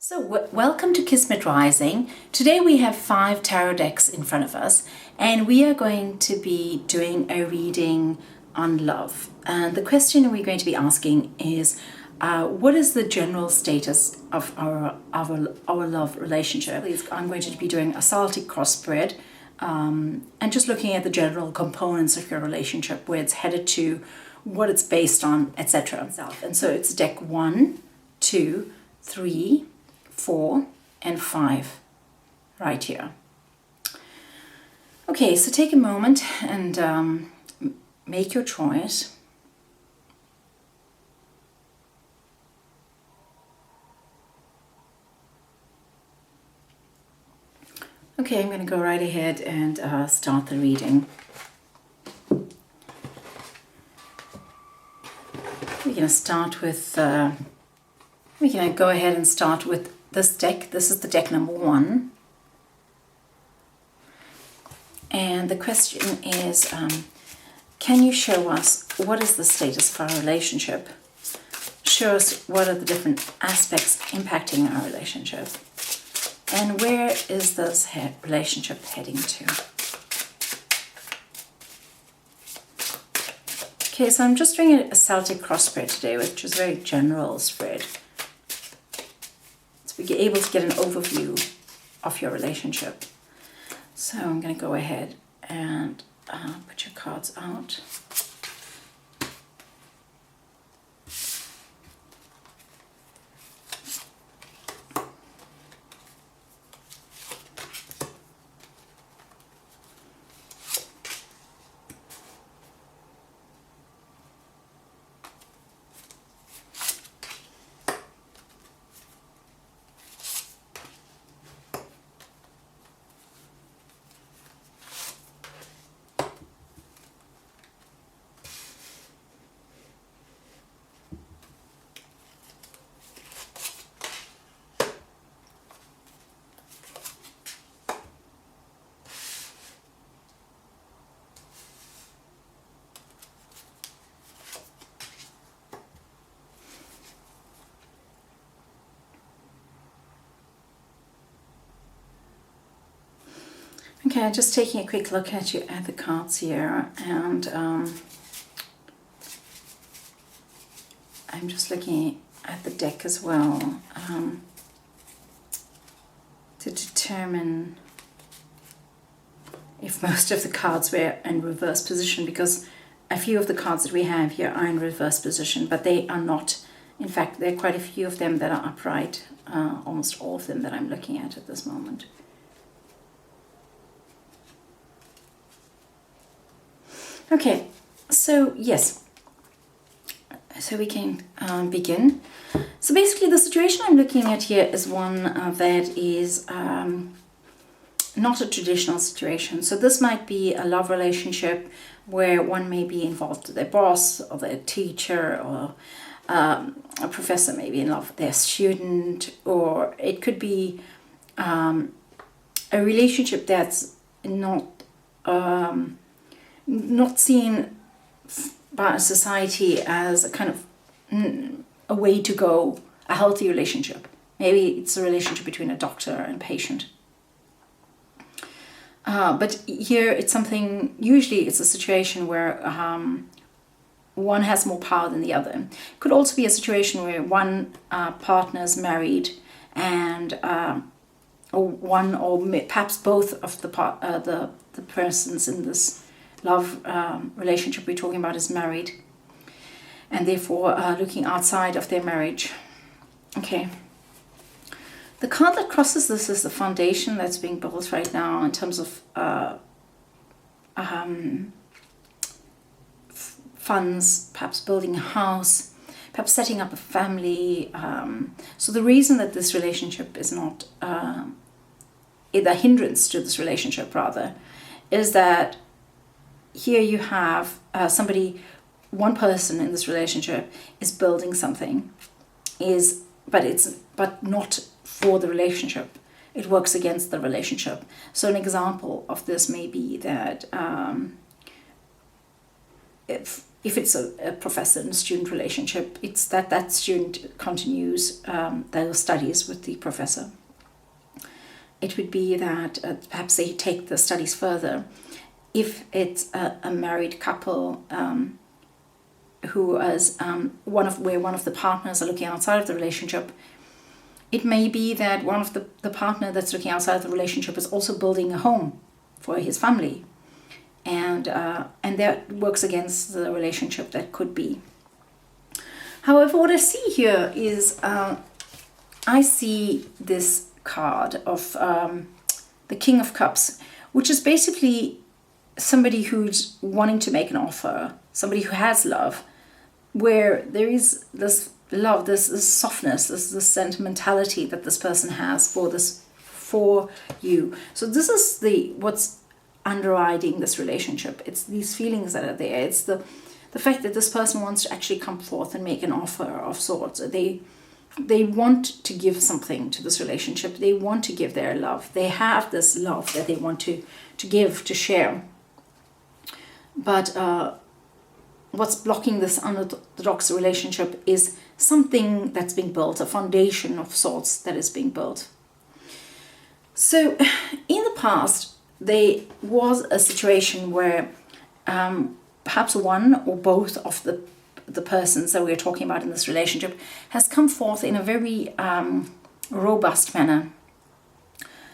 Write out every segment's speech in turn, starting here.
So welcome to Kismet Rising. Today we have 5 tarot decks in front of us and we are going to be doing a reading on love. And the question we're going to be asking is, what is the general status of our love relationship? I'm going to be doing a Celtic cross spread and just looking at the general components of your relationship, where it's headed to, what it's based on, etc. And so it's deck 1, 2, 3, 4 and 5 right here. Okay, so take a moment and make your choice. Okay, I'm going to go right ahead and start the reading. We're going to start with, we're going to go ahead and start with this deck. This is the deck number 1. And the question is, can you show us what is the status of our relationship? Show us what are the different aspects impacting our relationship. And where is this relationship heading to? Okay, so I'm just doing a Celtic cross spread today, which is a very general spread. So we're able to get an overview of your relationship. So I'm going to go ahead and put your cards out. Okay, just taking a quick look at the cards here, and I'm just looking at the deck as well to determine if most of the cards were in reverse position, because a few of the cards that we have here are in reverse position, but they are not. In fact, there are quite a few of them that are upright, almost all of them that I'm looking at this moment. Okay, so yes, so we can begin. So basically the situation I'm looking at here is one that is not a traditional situation. So this might be a love relationship where one may be involved with their boss or their teacher, or a professor may be in love with their student, or it could be a relationship that's not seen by society as a kind of a way to go, a healthy relationship. Maybe it's a relationship between a doctor and patient. But here it's something, usually it's a situation where one has more power than the other. It could also be a situation where one partner is married and or one or perhaps both of the persons in this love relationship we're talking about is married, and therefore looking outside of their marriage. Okay. The card that crosses this is the foundation that's being built right now in terms of funds, perhaps building a house, perhaps setting up a family. So the reason that this relationship is not the hindrance to this relationship, rather, is that here you have one person in this relationship is building something, but not for the relationship. It works against the relationship. So an example of this may be that if it's a professor and student relationship, it's that student continues their studies with the professor. It would be that perhaps they take the studies further. If it's a married couple who is where one of the partners are looking outside of the relationship, it may be that one of the partner that's looking outside of the relationship is also building a home for his family, and that works against the relationship. That could be. However, what I see here is I see this card of the King of Cups, which is basically somebody who's wanting to make an offer, somebody who has love, where there is this love, this softness, this sentimentality that this person has for you. So this is what's underwriting this relationship. It's these feelings that are there. It's the fact that this person wants to actually come forth and make an offer of sorts. They want to give something to this relationship. They want to give their love. They have this love that they want to give, to share. But what's blocking this unorthodox relationship is something that's being built, a foundation of sorts that is being built. So in the past, there was a situation where perhaps one or both of the persons that we're talking about in this relationship has come forth in a very robust manner.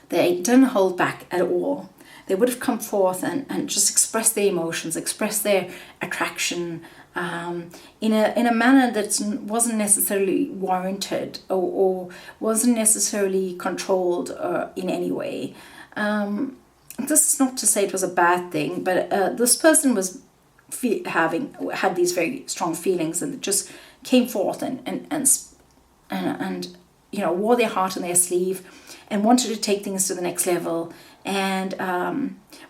They didn't hold back at all. They would have come forth and just expressed their emotions, expressed their attraction in a manner that wasn't necessarily warranted or wasn't necessarily controlled in any way. This is not to say it was a bad thing, but this person was had these very strong feelings, and just came forth and wore their heart on their sleeve and wanted to take things to the next level. And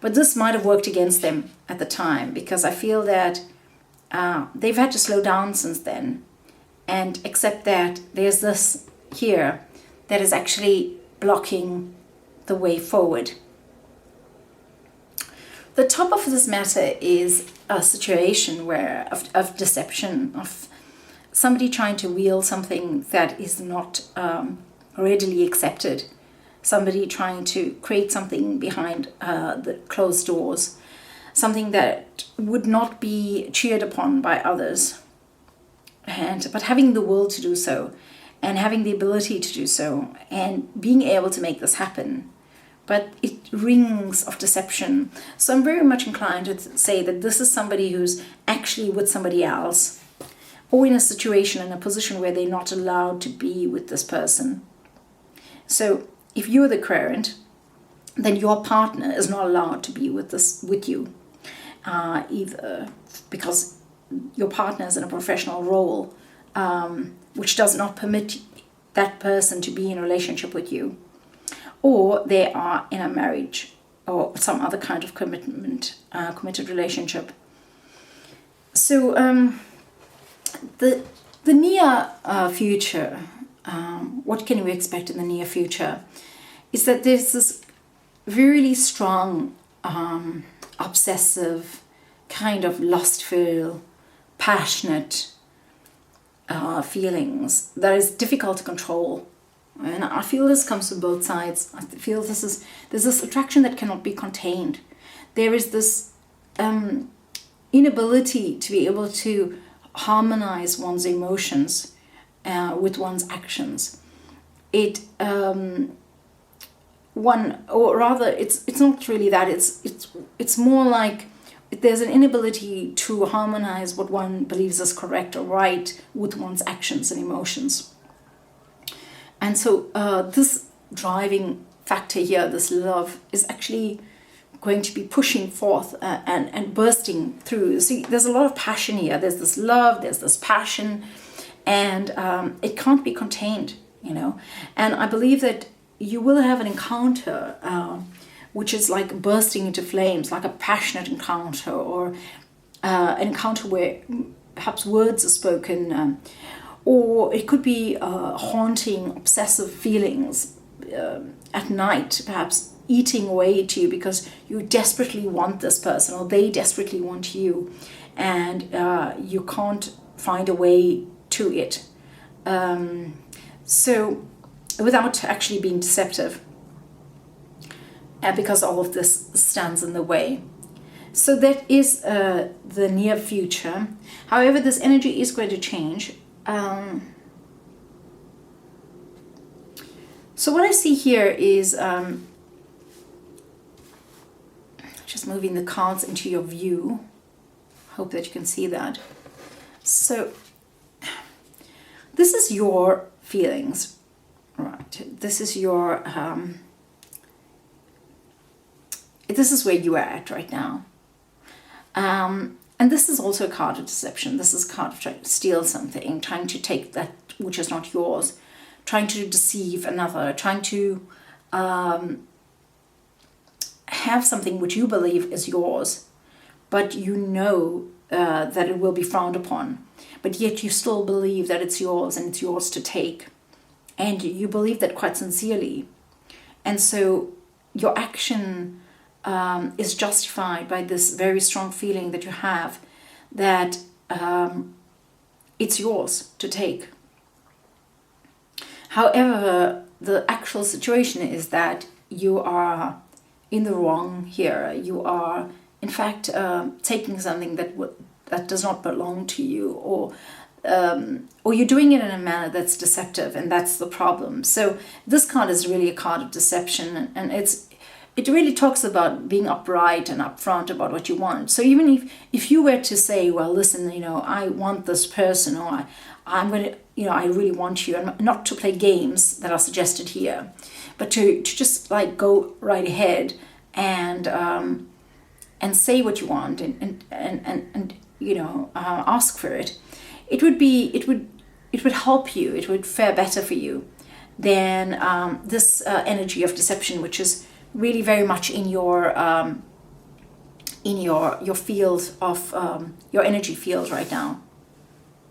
but this might have worked against them at the time, because I feel that they've had to slow down since then and accept that there's this here that is actually blocking the way forward. The top of this matter is a situation where of deception, of somebody trying to wield something that is not readily accepted, somebody trying to create something behind the closed doors, something that would not be cheered upon by others, but having the will to do so, and having the ability to do so, and being able to make this happen. But it rings of deception. So I'm very much inclined to say that this is somebody who's actually with somebody else, or in a situation, in a position where they're not allowed to be with this person. So if you're the current, then your partner is not allowed to be with you, either because your partner is in a professional role, which does not permit that person to be in a relationship with you, or they are in a marriage or some other kind of committed relationship. So the near future, what can we expect in the near future, is that there's this really strong, obsessive, kind of lustful, passionate feelings that is difficult to control. And I feel this comes from both sides. I feel there's this attraction that cannot be contained. There is this inability to be able to harmonize one's emotions with one's actions. It's not really that. It's more like there's an inability to harmonize what one believes is correct or right with one's actions and emotions. And so this driving factor here, this love, is actually going to be pushing forth and bursting through. See, there's a lot of passion here. There's this love, there's this passion, and it can't be contained, And I believe that you will have an encounter which is like bursting into flames, like a passionate encounter, or an encounter where perhaps words are spoken, or it could be haunting, obsessive feelings at night, perhaps eating away at you because you desperately want this person or they desperately want you. and you can't find a way to it. So without actually being deceptive, because all of this stands in the way. So that is the near future. However, this energy is going to change. So what I see here is just moving the cards into your view. Hope that you can see that. So this is your feelings, right? This is your this is where you are at right now. And this is also a card of deception. This is a card of trying to steal something, trying to take that which is not yours, trying to deceive another, trying to have something which you believe is yours, but you know that it will be frowned upon. But yet you still believe that it's yours and it's yours to take. And you believe that quite sincerely. And so your action is justified by this very strong feeling that you have that it's yours to take. However, the actual situation is that you are in the wrong here. You are, in fact, taking something that does not belong to you, or you're doing it in a manner that's deceptive, and that's the problem. So this card is really a card of deception, and it really talks about being upright and upfront about what you want. So even if you were to say, well, listen, I want this person, or I'm going to, I really want you, and not to play games that are suggested here, but to just like go right ahead and say what you want and ask for it. It would help you. It would fare better for you than this energy of deception, which is really very much in your field of your energy field right now.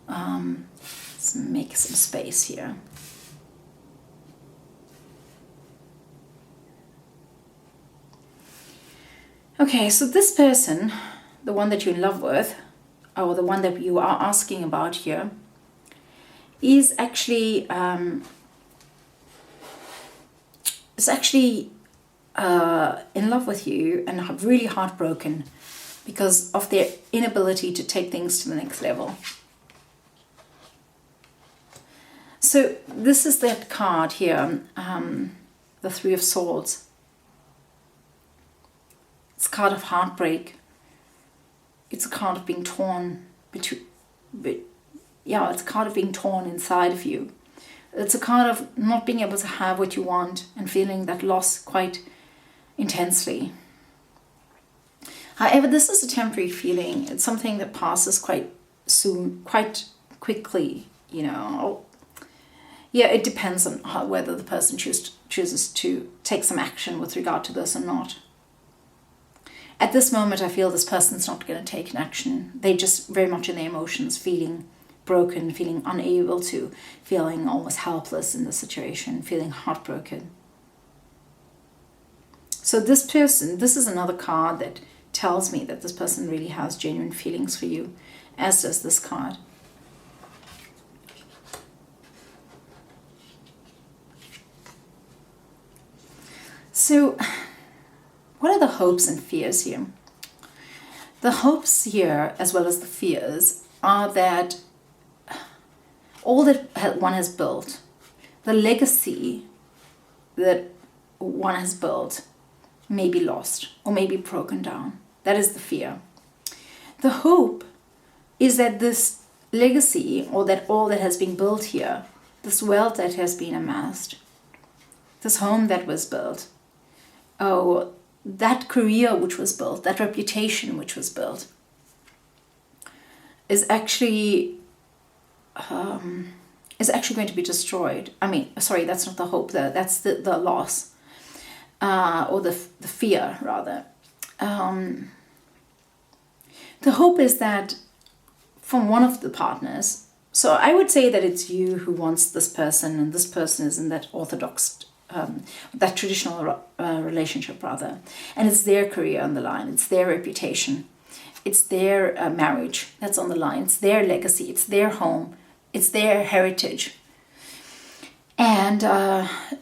Let's make some space here. Okay, so this person, the one that you're in love with, or the one that you are asking about here, is actually in love with you and really heartbroken because of their inability to take things to the next level. So this is that card here, the Three of Swords. It's a card of heartbreak. It's a card of being torn it's a card of being torn inside of you. It's a card of not being able to have what you want and feeling that loss quite intensely. However, this is a temporary feeling. It's something that passes quite soon, quite quickly, Yeah, it depends on whether the person chooses to take some action with regard to this or not. At this moment, I feel this person's not going to take an action. They're just very much in their emotions, feeling broken, feeling unable to, feeling almost helpless in the situation, feeling heartbroken. So this person, this is another card that tells me that this person really has genuine feelings for you, as does this card. So, what are the hopes and fears here? The hopes here, as well as the fears, are that all that one has built, the legacy that one has built, may be lost or may be broken down. That is the fear. The hope is that this legacy, or that all that has been built here, this wealth that has been amassed, this home that was built, that career which was built, that reputation which was built, is actually going to be destroyed. Sorry, that's not the hope. That's the loss, or the fear rather. The hope is that from one of the partners. So I would say that it's you who wants this person, and this person is in that orthodox, that traditional relationship rather, and it's their career on the line, it's their reputation, it's their marriage that's on the line. It's their legacy. It's their home. It's their heritage. And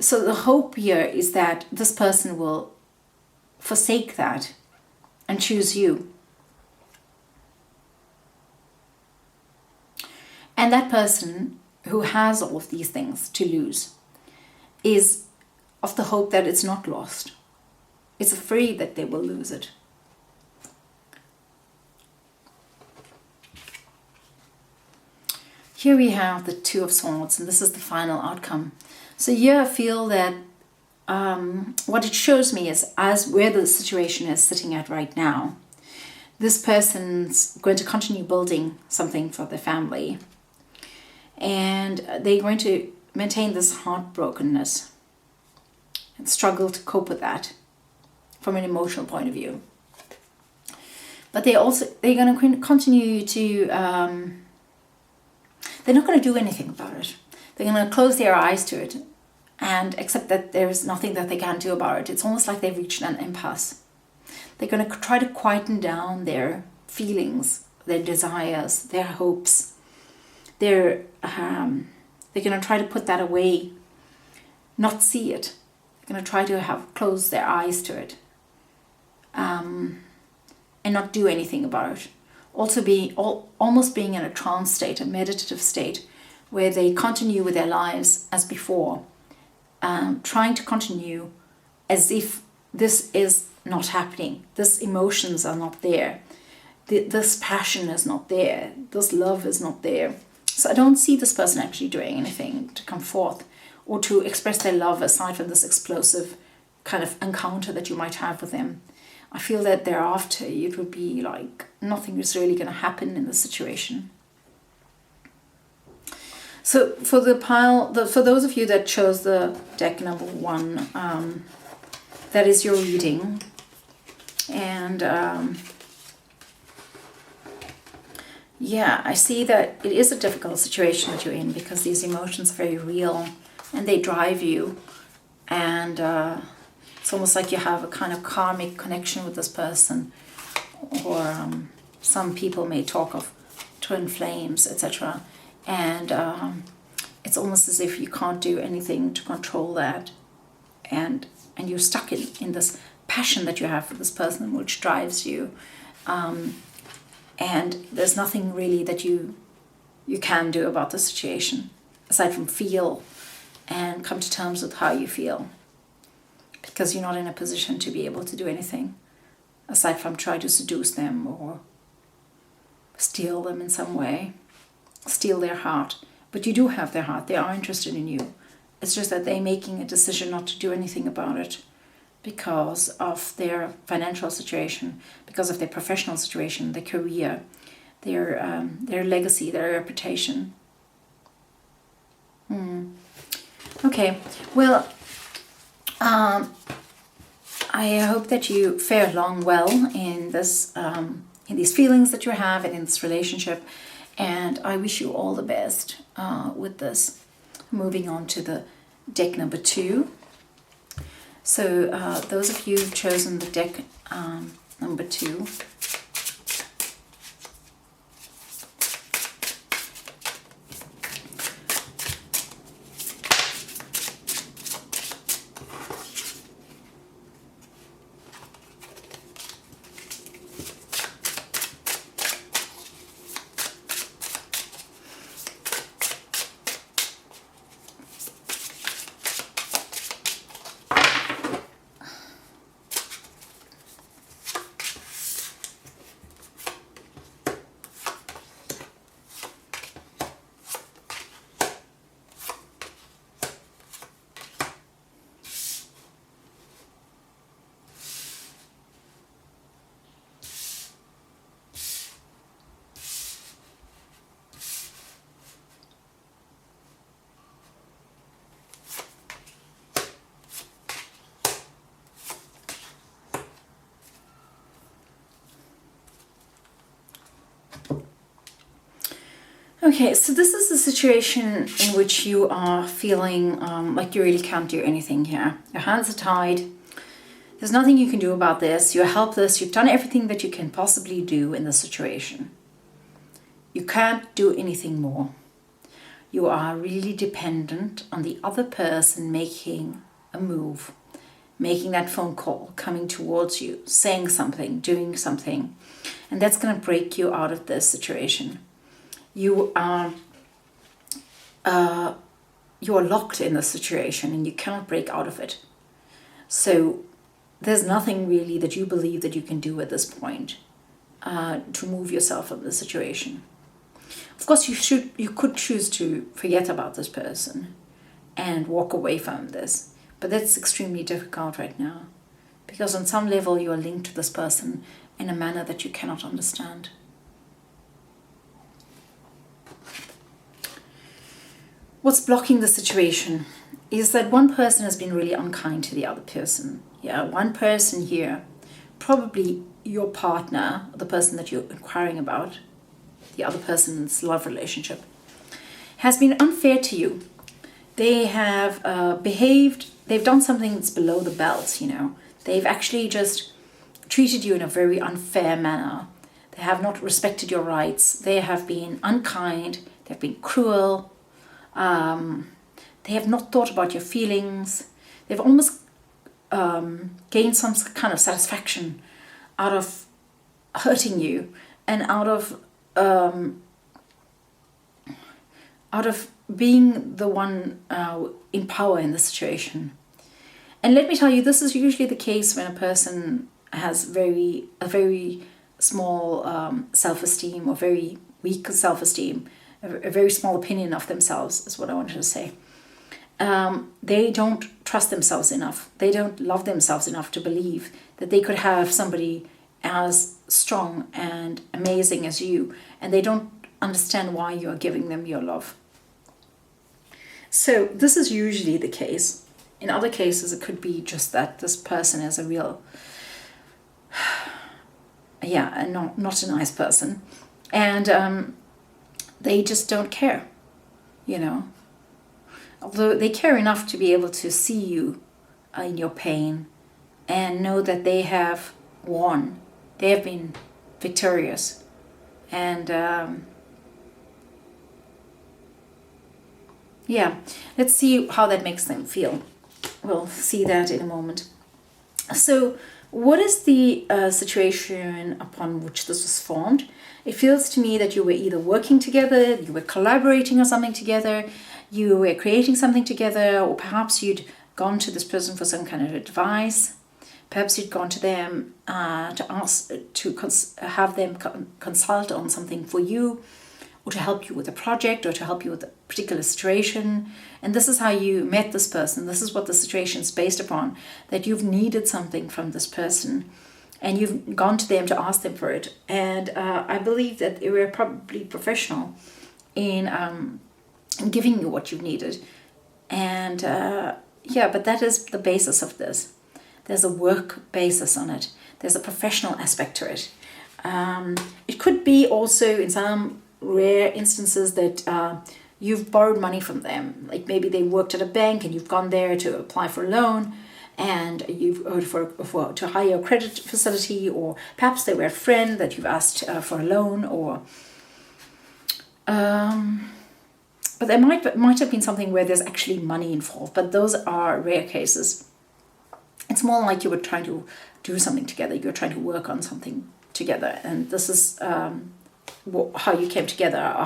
so the hope here is that this person will forsake that and choose you. And that person who has all of these things to lose is of the hope that it's not lost. It's afraid that they will lose it. Here we have the Two of Swords, and this is the final outcome. So here I feel that what it shows me is, as where the situation is sitting at right now, this person's going to continue building something for their family. And they're going to maintain this heartbrokenness and struggle to cope with that from an emotional point of view. But they're going to continue to, they're not going to do anything about it. They're going to close their eyes to it and accept that there's nothing that they can do about it. It's almost like they've reached an impasse. They're going to try to quieten down their feelings, their desires, their hopes. They're going to try to put that away, not see it. They're going to try to close their eyes to it, and not do anything about it. Also almost being in a trance state, a meditative state, where they continue with their lives as before, trying to continue as if this is not happening. These emotions are not there. This passion is not there. This love is not there. So I don't see this person actually doing anything to come forth or to express their love aside from this explosive kind of encounter that you might have with them. I feel that thereafter it would be like nothing is really going to happen in the situation. So for the pile, for those of you that chose the deck number 1, that is your reading. And yeah, I see that it is a difficult situation that you're in because these emotions are very real and they drive you. And it's almost like you have a kind of karmic connection with this person. Or some people may talk of twin flames, etc. And it's almost as if you can't do anything to control that. And you're stuck in this passion that you have for this person which drives you. And there's nothing really that you can do about the situation aside from feel and come to terms with how you feel, because you're not in a position to be able to do anything aside from try to seduce them or steal them in some way, steal their heart. But you do have their heart. They are interested in you. It's just that they're making a decision not to do anything about it because of their financial situation, because of their professional situation, their career, their legacy, their reputation. Okay, well, I hope that you fare along well in this, in these feelings that you have and in this relationship, and I wish you all the best with this. Moving on to the deck number 2. So those of you who've chosen the deck number 2, okay, so this is the situation in which you are feeling like you really can't do anything here. Your hands are tied. There's nothing you can do about this. You're helpless. You've done everything that you can possibly do in this situation. You can't do anything more. You are really dependent on the other person making a move, making that phone call, coming towards you, saying something, doing something. And that's going to break you out of this situation. You are locked in this situation and you cannot break out of it. So there's nothing really that you believe that you can do at this point to move yourself from the situation. Of course, you could choose to forget about this person and walk away from this, but that's extremely difficult right now because on some level you are linked to this person in a manner that you cannot understand. What's blocking the situation is that one person has been really unkind to the other person. Yeah, one person here, probably your partner, the person that you're inquiring about, the other person's love relationship, has been unfair to you. They have they've done something that's below the belt, They've actually just treated you in a very unfair manner. They have not respected your rights. They have been unkind. They've been cruel. They have not thought about your feelings. They've almost gained some kind of satisfaction out of hurting you and out of being the one in power in the situation. And let me tell you, this is usually the case when a person has a very small self-esteem or very weak self-esteem, a very small opinion of themselves is what I wanted to say. They don't trust themselves enough. They don't love themselves enough to believe that they could have somebody as strong and amazing as you, and they don't understand why you are giving them your love. So this is usually the case. In other cases, it could be just that this person is a real, not a nice person, and they just don't care, Although they care enough to be able to see you in your pain and know that they have won. They have been victorious. And let's see how that makes them feel. We'll see that in a moment. So what is the situation upon which this was formed? It feels to me that you were either working together, you were collaborating on something together, you were creating something together, or perhaps you'd gone to this person for some kind of advice. Perhaps you'd gone to them to ask to have them consult on something for you, or to help you with a project, or to help you with a particular situation. And this is how you met this person. This is what the situation is based upon, that you've needed something from this person and you've gone to them to ask them for it. And I believe that they were probably professional in giving you what you needed. And but that is the basis of this. There's a work basis on it. There's a professional aspect to it. It could be also in some rare instances that you've borrowed money from them. Like maybe they worked at a bank and you've gone there to apply for a loan, and you've for to hire a credit facility, or perhaps they were a friend that you've asked for a loan, or but there might have been something where there's actually money involved, but those are rare cases. It's more like you were trying to do something together, you're trying to work on something together, and this is how you came together, or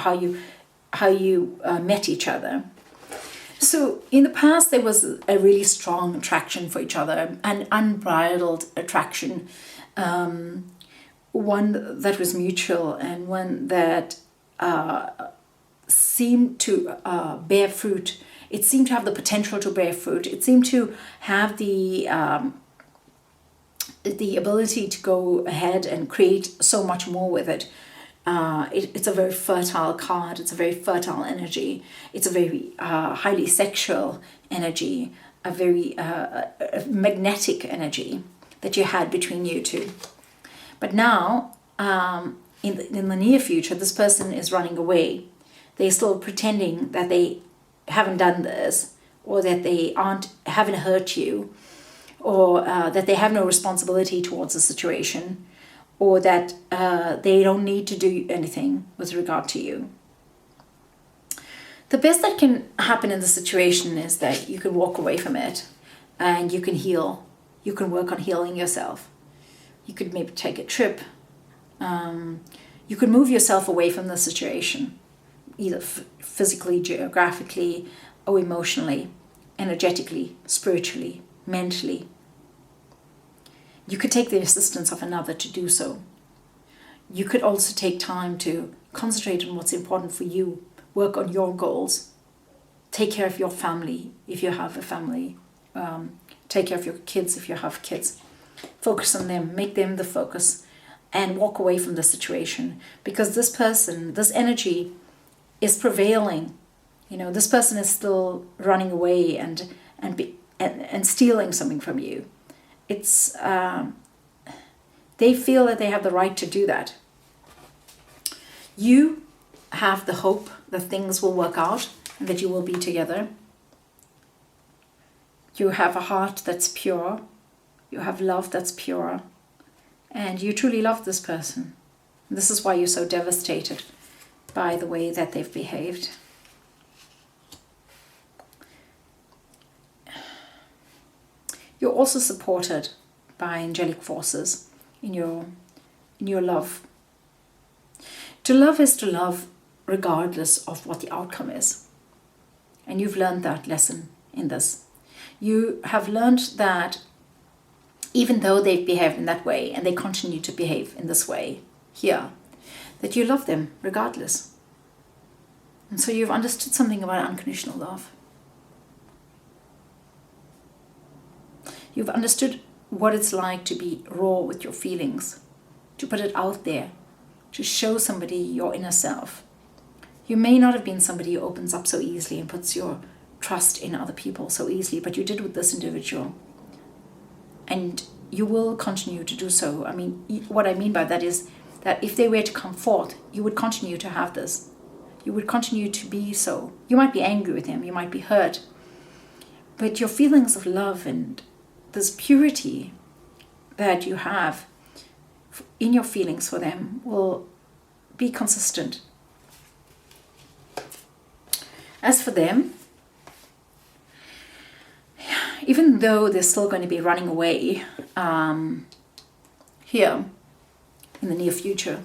how you met each other. So in the past, there was a really strong attraction for each other, an unbridled attraction, one that was mutual, and one that seemed to bear fruit. It seemed to have the potential to bear fruit. It seemed to have the ability to go ahead and create so much more with it. It's a very fertile card. It's a very fertile energy. It's a very highly sexual energy, a very magnetic energy that you had between you two. But now, in the near future, this person is running away. They're still pretending that they haven't done this, or that they haven't hurt you, or that they have no responsibility towards the situation, or that they don't need to do anything with regard to you. The best that can happen in the situation is that you can walk away from it and you can heal. You can work on healing yourself. You could maybe take a trip. You could move yourself away from the situation, either physically, geographically, or emotionally, energetically, spiritually, mentally. You could take the assistance of another to do so. You could also take time to concentrate on what's important for you, work on your goals, take care of your family if you have a family, take care of your kids if you have kids. Focus on them, make them the focus, and walk away from the situation, because this person, this energy is prevailing. This person is still running away and stealing something from you. It's they feel that they have the right to do that. You have the hope that things will work out and that you will be together. You have a heart that's pure. You have love that's pure. And you truly love this person. This is why you're so devastated by the way that they've behaved. You're also supported by angelic forces in your love. To love is to love regardless of what the outcome is. And you've learned that lesson in this. You have learned that even though they've behaved in that way, and they continue to behave in this way here, that you love them regardless. And so you've understood something about unconditional love. You've understood what it's like to be raw with your feelings, to put it out there, to show somebody your inner self. You may not have been somebody who opens up so easily and puts your trust in other people so easily, but you did with this individual. And you will continue to do so. I mean, what I mean by that is that if they were to come forth, you would continue to have this. You would continue to be so. You might be angry with him, you might be hurt, but your feelings of love and this purity that you have in your feelings for them will be consistent. As for them, even though they're still going to be running away here in the near future,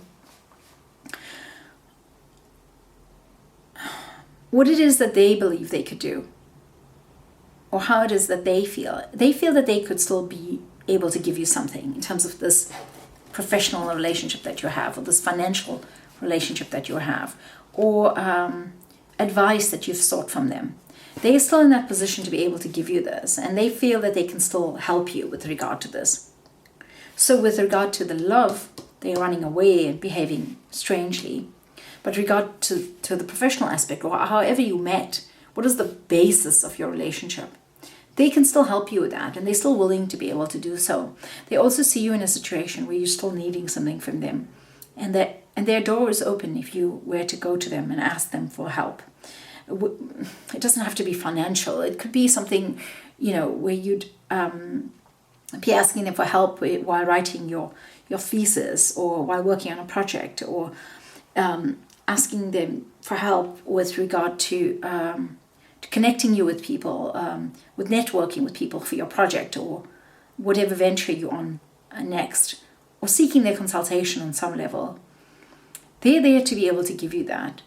what it is that they believe they could do, or how it is that they feel that they could still be able to give you something in terms of this professional relationship that you have, or this financial relationship that you have, or advice that you've sought from them. They're still in that position to be able to give you this, and they feel that they can still help you with regard to this. So with regard to the love, they're running away and behaving strangely. But regard to the professional aspect, or however you met, what is the basis of your relationship? They can still help you with that, and they're still willing to be able to do so. They also see you in a situation where you're still needing something from them, and their door is open if you were to go to them and ask them for help. It doesn't have to be financial. It could be something, where you'd be asking them for help while writing your thesis, or while working on a project, or asking them for help with regard to connecting you with people, with networking with people for your project, or whatever venture you're on next, or seeking their consultation on some level. They're there to be able to give you that.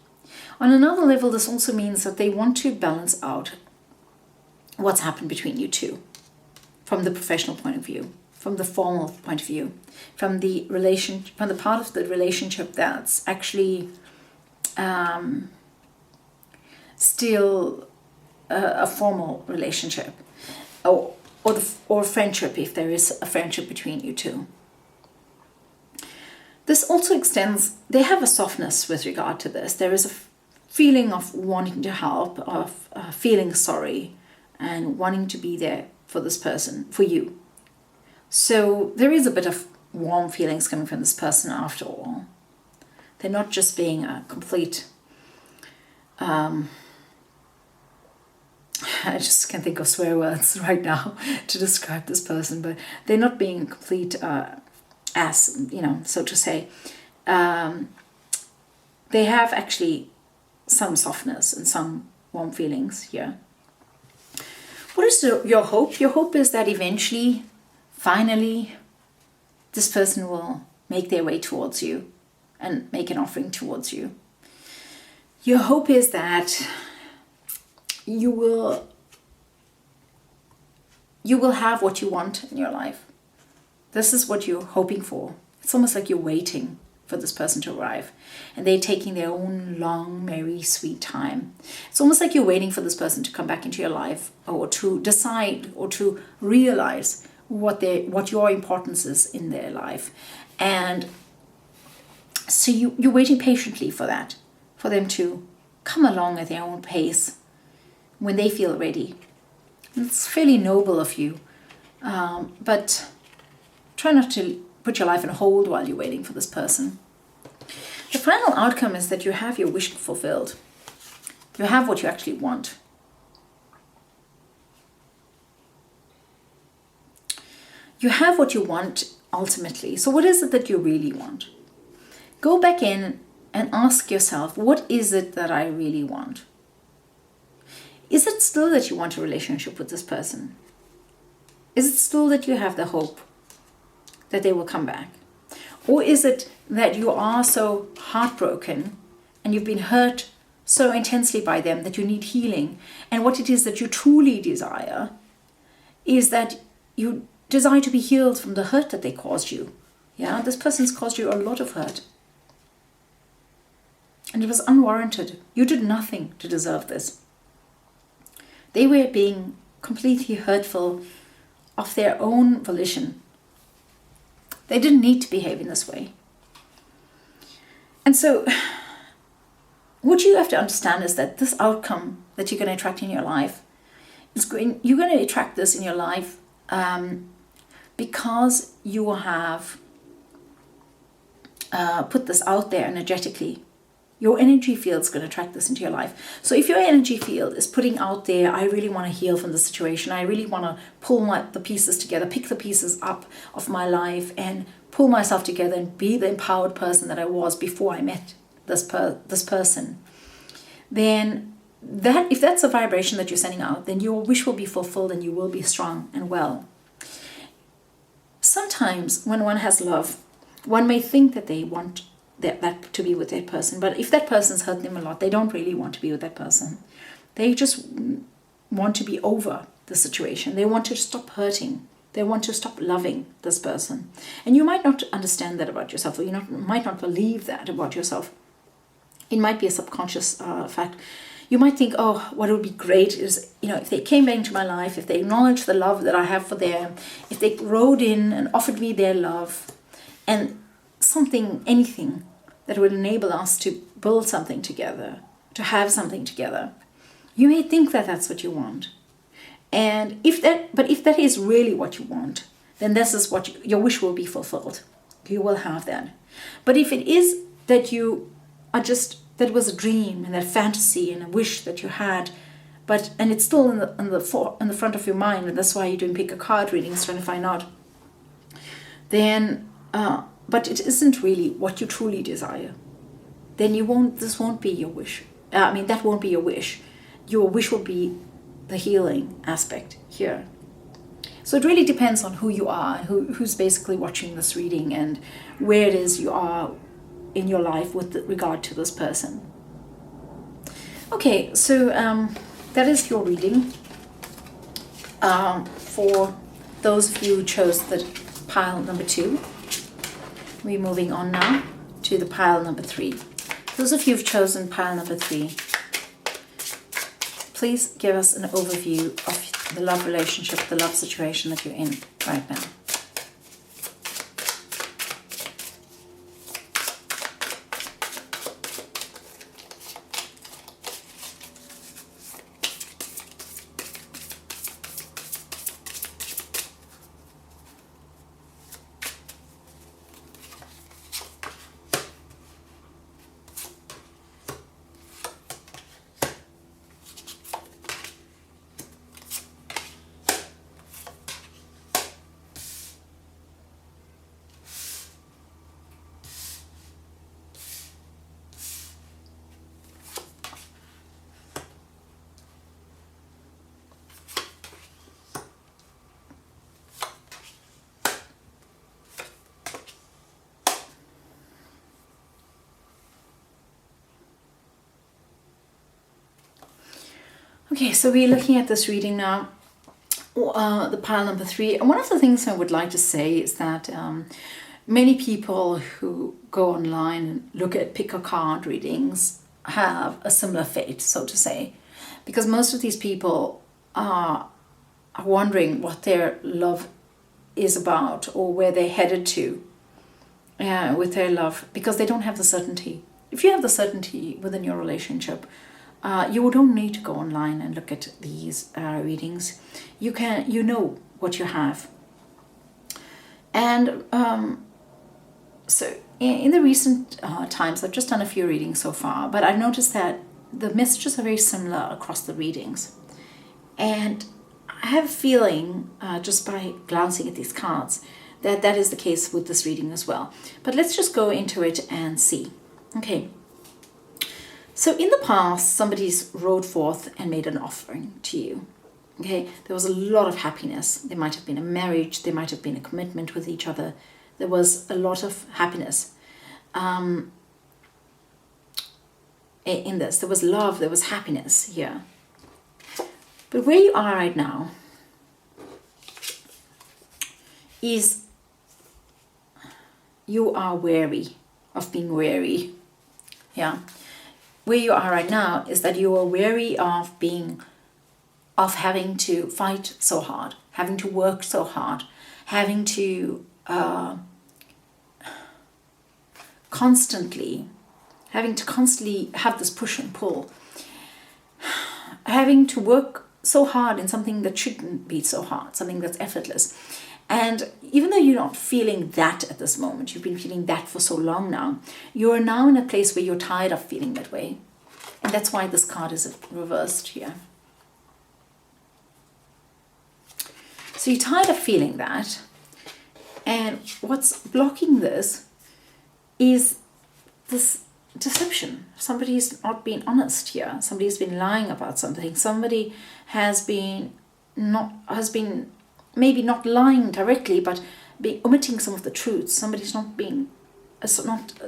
On another level, this also means that they want to balance out what's happened between you two, from the professional point of view, from the formal point of view, from the part of the relationship that's actually still a formal relationship, or friendship, if there is a friendship between you two. This also extends, they have a softness with regard to this. There is a feeling of wanting to help, of feeling sorry, and wanting to be there for this person, for you. So there is a bit of warm feelings coming from this person after all. They're not just being a complete I just can't think of swear words right now to describe this person, but they're not being complete ass, so to say. They have actually some softness and some warm feelings here. What is your hope? Your hope is that eventually, finally, this person will make their way towards you and make an offering towards you. Your hope is that you will have what you want in your life. This is what you're hoping for. It's almost like you're waiting for this person to arrive, and they're taking their own long, merry, sweet time. It's almost like you're waiting for this person to come back into your life, or to decide or to realize what your importance is in their life. And so you're waiting patiently for that, for them to come along at their own pace when they feel ready. It's fairly noble of you, but try not to put your life on hold while you're waiting for this person. The final outcome is that you have your wish fulfilled. You have what you actually want. You have what you want ultimately. So what is it that you really want? Go back in and ask yourself, what is it that I really want? Is it still that you want a relationship with this person? Is it still that you have the hope that they will come back? Or is it that you are so heartbroken and you've been hurt so intensely by them that you need healing? And what it is that you truly desire is that you desire to be healed from the hurt that they caused you. Yeah, this person's caused you a lot of hurt. And it was unwarranted. You did nothing to deserve this. They were being completely hurtful of their own volition. They didn't need to behave in this way. And so what you have to understand is that this outcome that you're going to attract in your life, you're going to attract this in your life because you have put this out there energetically. Your energy field is going to attract this into your life. So if your energy field is putting out there, I really want to heal from the situation. I really want to pull the pieces together, pick the pieces up of my life and pull myself together and be the empowered person that I was before I met this person. Then if that's a vibration that you're sending out, then your wish will be fulfilled and you will be strong and well. Sometimes when one has love, one may think that they want that to be with that person, but if that person's hurt them a lot, they don't really want to be with that person. They just want to be over the situation. They want to stop hurting. They want to stop loving this person. And you might not understand that about yourself, or you might not believe that about yourself. It might be a subconscious fact. You might think, oh, what would be great is, if they came back into my life, if they acknowledged the love that I have for them, if they rode in and offered me their love and anything that would enable us to build something together, to have something together. You may think that that's what you want. And if that is really what you want, then this is what your wish will be fulfilled. You will have that. But if it is that you are that was a dream and a fantasy and a wish that you had, and it's still in the front of your mind, and that's why you're doing pick a card readings, trying to find out, then but it isn't really what you truly desire, then this won't be your wish. That won't be your wish. Your wish will be the healing aspect here. So it really depends on who you are, who's basically watching this reading, and where it is you are in your life with regard to this person. Okay, so that is your reading. For those of you who chose the pile number 2, we're moving on now to the pile number 3. Those of you who've chosen pile number 3, please give us an overview of the love relationship, the love situation that you're in right now. Okay, so we're looking at this reading now, the pile number 3. And one of the things I would like to say is that many people who go online and look at pick a card readings have a similar fate, so to say, because most of these people are wondering what their love is about or where they're headed to with their love, because they don't have the certainty. If you have the certainty within your relationship, you don't need to go online and look at these readings. You know what you have. And so in the recent times, I've just done a few readings so far, but I've noticed that the messages are very similar across the readings. And I have a feeling, just by glancing at these cards, that that is the case with this reading as well. But let's just go into it and see. Okay. So in the past, somebody's rode forth and made an offering to you. Okay, there was a lot of happiness. There might have been a marriage. There might have been a commitment with each other. There was a lot of happiness in this. There was love. There was happiness here. But where you are right now is you are wary of being weary. Yeah. Where you are right now is that you are wary of having to fight so hard, having to work so hard, having to constantly have this push and pull, having to work so hard in something that shouldn't be so hard, something that's effortless. And even though you're not feeling that at this moment, you've been feeling that for so long now, you're now in a place where you're tired of feeling that way. And that's why this card is reversed here. So you're tired of feeling that. And what's blocking this is this deception. Somebody's not being honest here. Somebody's been lying about something. Somebody has been maybe not lying directly, but omitting some of the truths. Somebody's not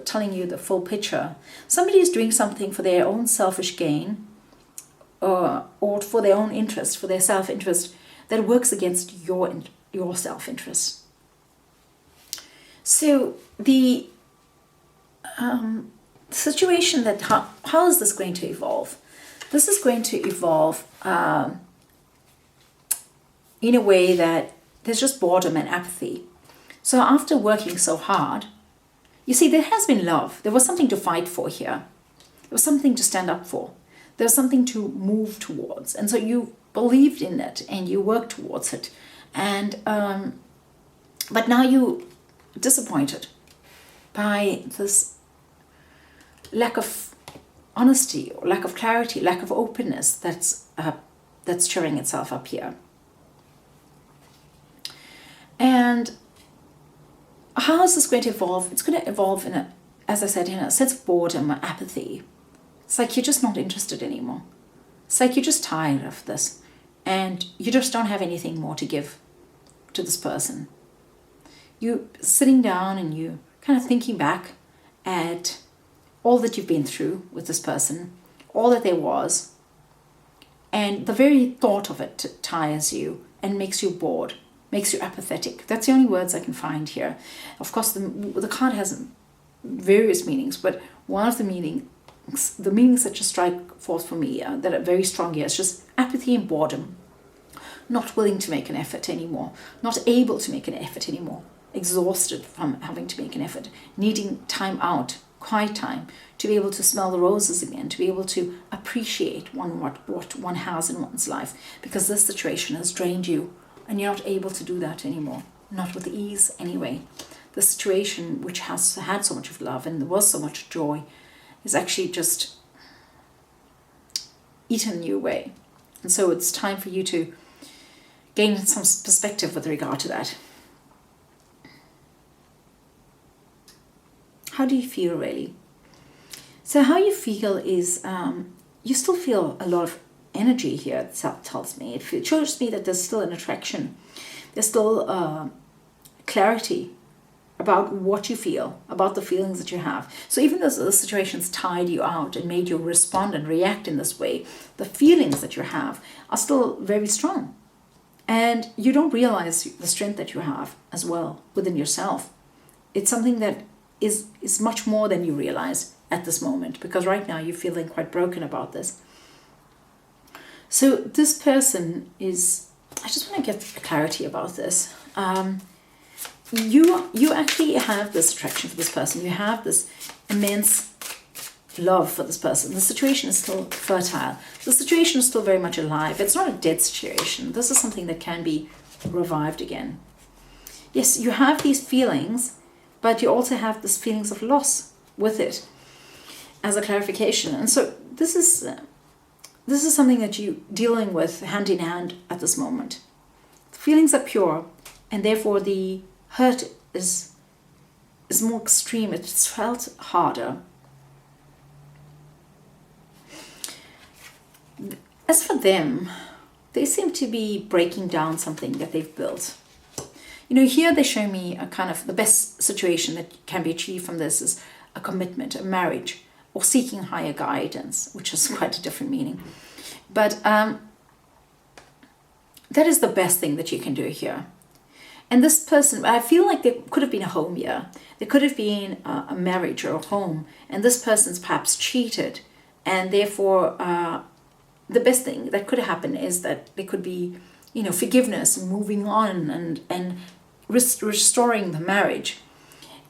telling you the full picture. Somebody's doing something for their own selfish gain, or for their own interest, for their self-interest, that works against your self-interest. So the situation that how is this going to evolve? This is going to evolve in a way that there's just boredom and apathy. So after working so hard, you see, there has been love. There was something to fight for here. There was something to stand up for. There was something to move towards. And so you believed in it and you worked towards it. And but now you're disappointed by this lack of honesty, or lack of clarity, lack of openness that's showing itself up here. And how is this going to evolve? It's going to evolve as I said, in a sense of boredom or apathy. It's like you're just not interested anymore. It's like you're just tired of this, and you just don't have anything more to give to this person. You're sitting down and you kind of thinking back at all that you've been through with this person, all that there was, and the very thought of it tires you and makes you bored, makes you apathetic. That's the only words I can find here. Of course, the card has various meanings, but one of the meanings that just strike forth for me that are very strong here is just apathy and boredom. Not willing to make an effort anymore, not able to make an effort anymore, exhausted from having to make an effort, needing time out, quiet time, to be able to smell the roses again, to be able to appreciate what one has in one's life, because this situation has drained you and you're not able to do that anymore, not with ease anyway. The situation, which has had so much of love and there was so much joy, is actually just eaten you away. And so it's time for you to gain some perspective with regard to that. How do you feel, really? So how you feel is, you still feel a lot of energy here, it tells me. It shows me that there's still an attraction. There's still clarity about what you feel, about the feelings that you have. So even though the situation's tired you out and made you respond and react in this way, the feelings that you have are still very strong. And you don't realize the strength that you have as well within yourself. It's something that is much more than you realize at this moment, because right now you're feeling quite broken about this. So this person is, I just want to get clarity about this. You actually have this attraction for this person. You have this immense love for this person. The situation is still fertile. The situation is still very much alive. It's not a dead situation. This is something that can be revived again. Yes, you have these feelings, but you also have this feelings of loss with it as a clarification. And so this is something that you're dealing with hand in hand at this moment. The feelings are pure, and therefore the hurt is more extreme. It's felt harder. As for them, they seem to be breaking down something that they've built. Here they show me a kind of the best situation that can be achieved from this is a commitment, a marriage, or seeking higher guidance, which is quite a different meaning. But that is the best thing that you can do here. And this person, I feel like there could have been a home here. There could have been a marriage or a home, and this person's perhaps cheated, and therefore the best thing that could happen is that there could be, forgiveness and moving on and restoring the marriage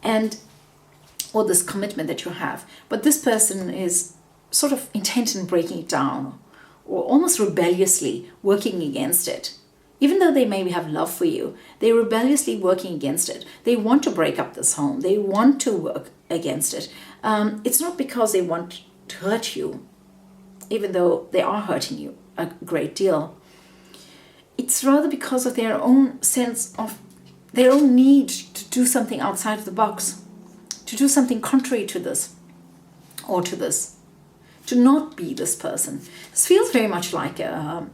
or this commitment that you have. But this person is sort of intent in breaking it down, or almost rebelliously working against it. Even though they maybe have love for you, they're rebelliously working against it. They want to break up this home. They want to work against it. It's not because they want to hurt you, even though they are hurting you a great deal. It's rather because of their own sense of their own need to do something outside of the box, to do something contrary to this, or to this, to not be this person. This feels very much like a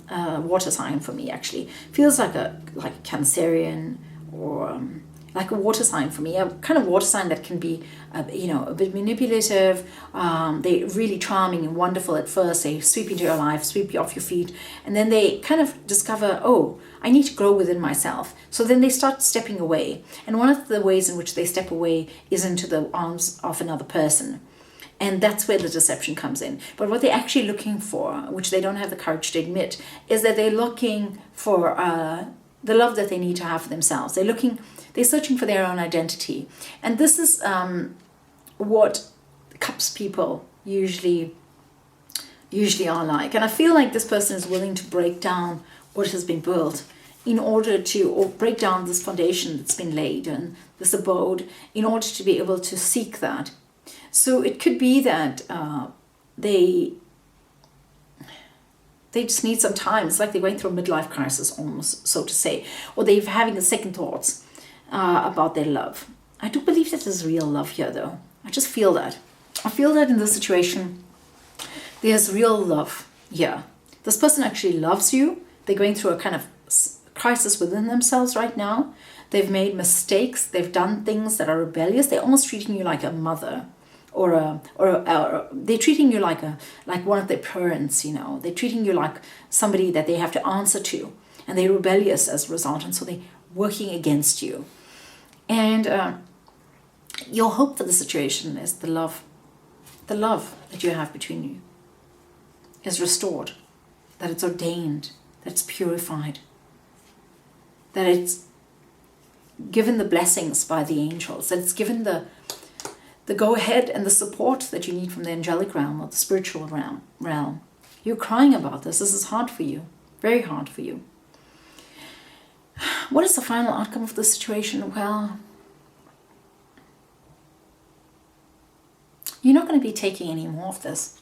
water sign for me, actually. Feels like a Cancerian, or like a water sign for me, a kind of water sign that can be, a bit manipulative. They're really charming and wonderful at first. They sweep into your life, sweep you off your feet, and then they kind of discover, oh, I need to grow within myself. So then they start stepping away. And one of the ways in which they step away is into the arms of another person. And that's where the deception comes in. But what they're actually looking for, which they don't have the courage to admit, is that they're looking for the love that they need to have for themselves. They're searching for their own identity. And this is what cups people usually are like. And I feel like this person is willing to break down what has been built in order to, or break down this foundation that's been laid and this abode, in order to be able to seek that. So it could be that they just need some time. It's like they're going through a midlife crisis, almost, so to say, or they're having the second thoughts about their love. I do believe that there's real love here, though. I just feel that. I feel that in this situation, there's real love here. This person actually loves you. They're going through a kind of crisis within themselves right now. They've made mistakes. They've done things that are rebellious. They're almost treating you like a mother, or they're treating you like one of their parents. They're treating you like somebody that they have to answer to, and they're rebellious as a result, and so they're working against you. And your hope for the situation is the love that you have between you is restored, that it's ordained, that it's purified, that it's given the blessings by the angels, that it's given the go-ahead and the support that you need from the angelic realm or the spiritual realm. You're crying about this. This is hard for you, very hard for you. What is the final outcome of this situation? Well, you're not going to be taking any more of this.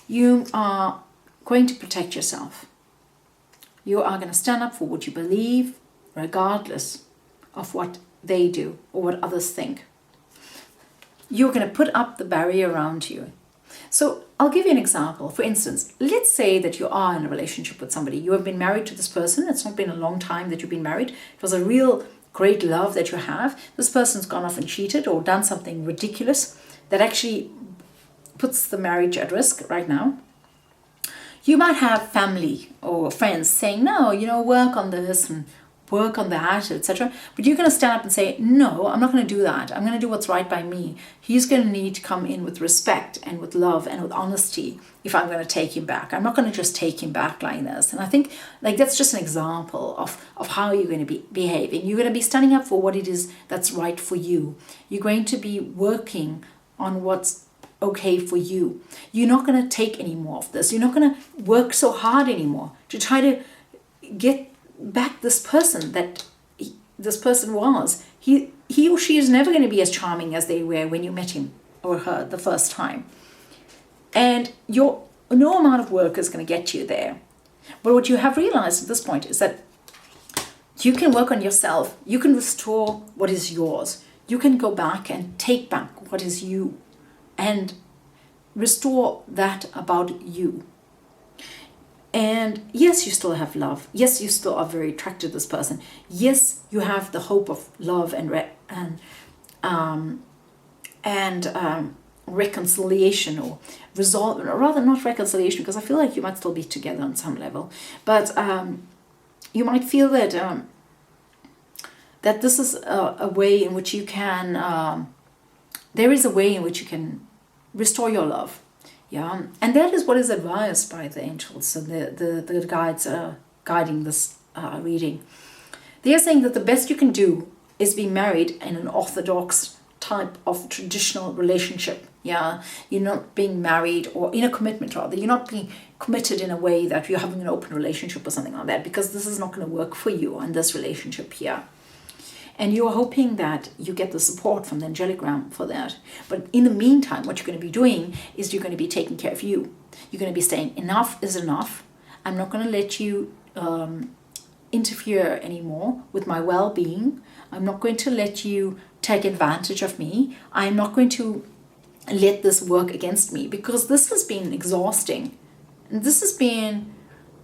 You are going to protect yourself. You are going to stand up for what you believe, regardless of what they do or what others think. You're going to put up the barrier around you. So I'll give you an example. For instance, let's say that you are in a relationship with somebody. You have been married to this person. It's not been a long time that you've been married. It was a real great love that you have, this person's gone off and cheated or done something ridiculous that actually puts the marriage at risk right now. You might have family or friends saying, no, work on this and work on that, etc. But you're going to stand up and say, no, I'm not going to do that. I'm going to do what's right by me. He's going to need to come in with respect and with love and with honesty if I'm going to take him back. I'm not going to just take him back like this. And I think that's just an example of how you're going to be behaving. You're going to be standing up for what it is that's right for you. You're going to be working on what's okay for you. You're not going to take any more of this. You're not going to work so hard anymore to try to get back this person that this person was. He or she is never going to be as charming as they were when you met him or her the first time. And no amount of work is going to get you there. But what you have realized at this point is that you can work on yourself. You can restore what is yours. You can go back and take back what is you and restore that about you. And yes, you still have love. Yes, you still are very attracted to this person. Yes, you have the hope of love and reconciliation or resolve, or rather not reconciliation, because I feel like you might still be together on some level. But you might feel that that this is a way in which you can. There is a way in which you can restore your love. Yeah, and that is what is advised by the angels and the guides guiding this reading. They are saying that the best you can do is be married in an orthodox type of traditional relationship. Yeah, you're not being married or in a commitment rather. You're not being committed in a way that you're having an open relationship or something like that, because this is not going to work for you in this relationship here. And you're hoping that you get the support from the angelic realm for that. But in the meantime, what you're going to be doing is you're going to be taking care of you. You're going to be saying, enough is enough. I'm not going to let you interfere anymore with my well-being. I'm not going to let you take advantage of me. I'm not going to let this work against me, because this has been exhausting. And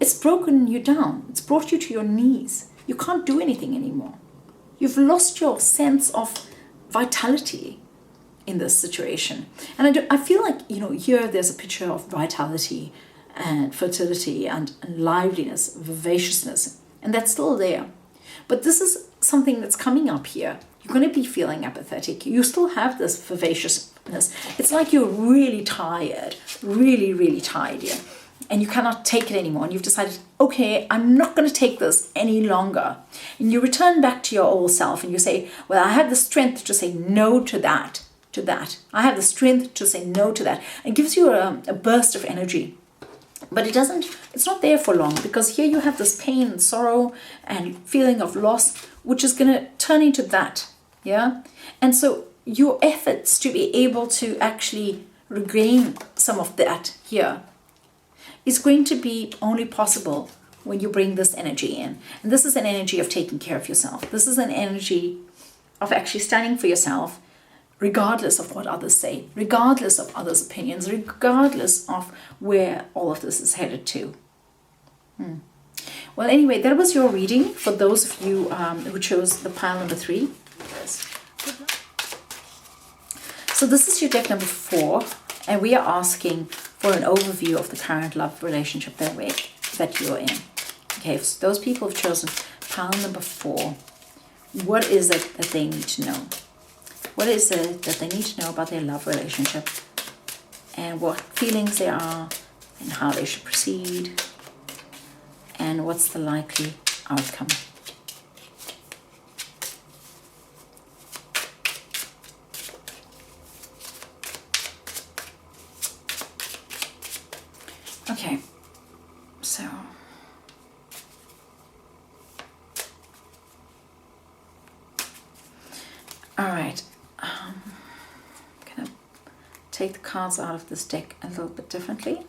it's broken you down. It's brought you to your knees. You can't do anything anymore. You've lost your sense of vitality in this situation. And I feel like, here there's a picture of vitality and fertility and liveliness, vivaciousness, and that's still there. But this is something that's coming up here. You're going to be feeling apathetic. You still have this vivaciousness. It's like you're really tired, really, really tired here. And you cannot take it anymore. And you've decided, okay, I'm not going to take this any longer. And you return back to your old self and you say, well, I have the strength to say no to that. I have the strength to say no to that. It gives you a burst of energy. But it's not there for long, because here you have this pain and sorrow and feeling of loss, which is going to turn into that. Yeah. And so your efforts to be able to actually regain some of that here is going to be only possible when you bring this energy in. And this is an energy of taking care of yourself. This is an energy of actually standing for yourself, regardless of what others say, regardless of others' opinions, regardless of where all of this is headed to. Well, anyway, that was your reading for those of you who chose the pile number 3. So this is your deck number 4, and we are asking for an overview of the current love relationship that you're in. Okay, so those people who've chosen pile number 4, what is it that they need to know? What is it that they need to know about their love relationship, and what feelings there are, and how they should proceed, and what's the likely outcome? Okay, so all right, I'm gonna take the cards out of this deck a little bit differently.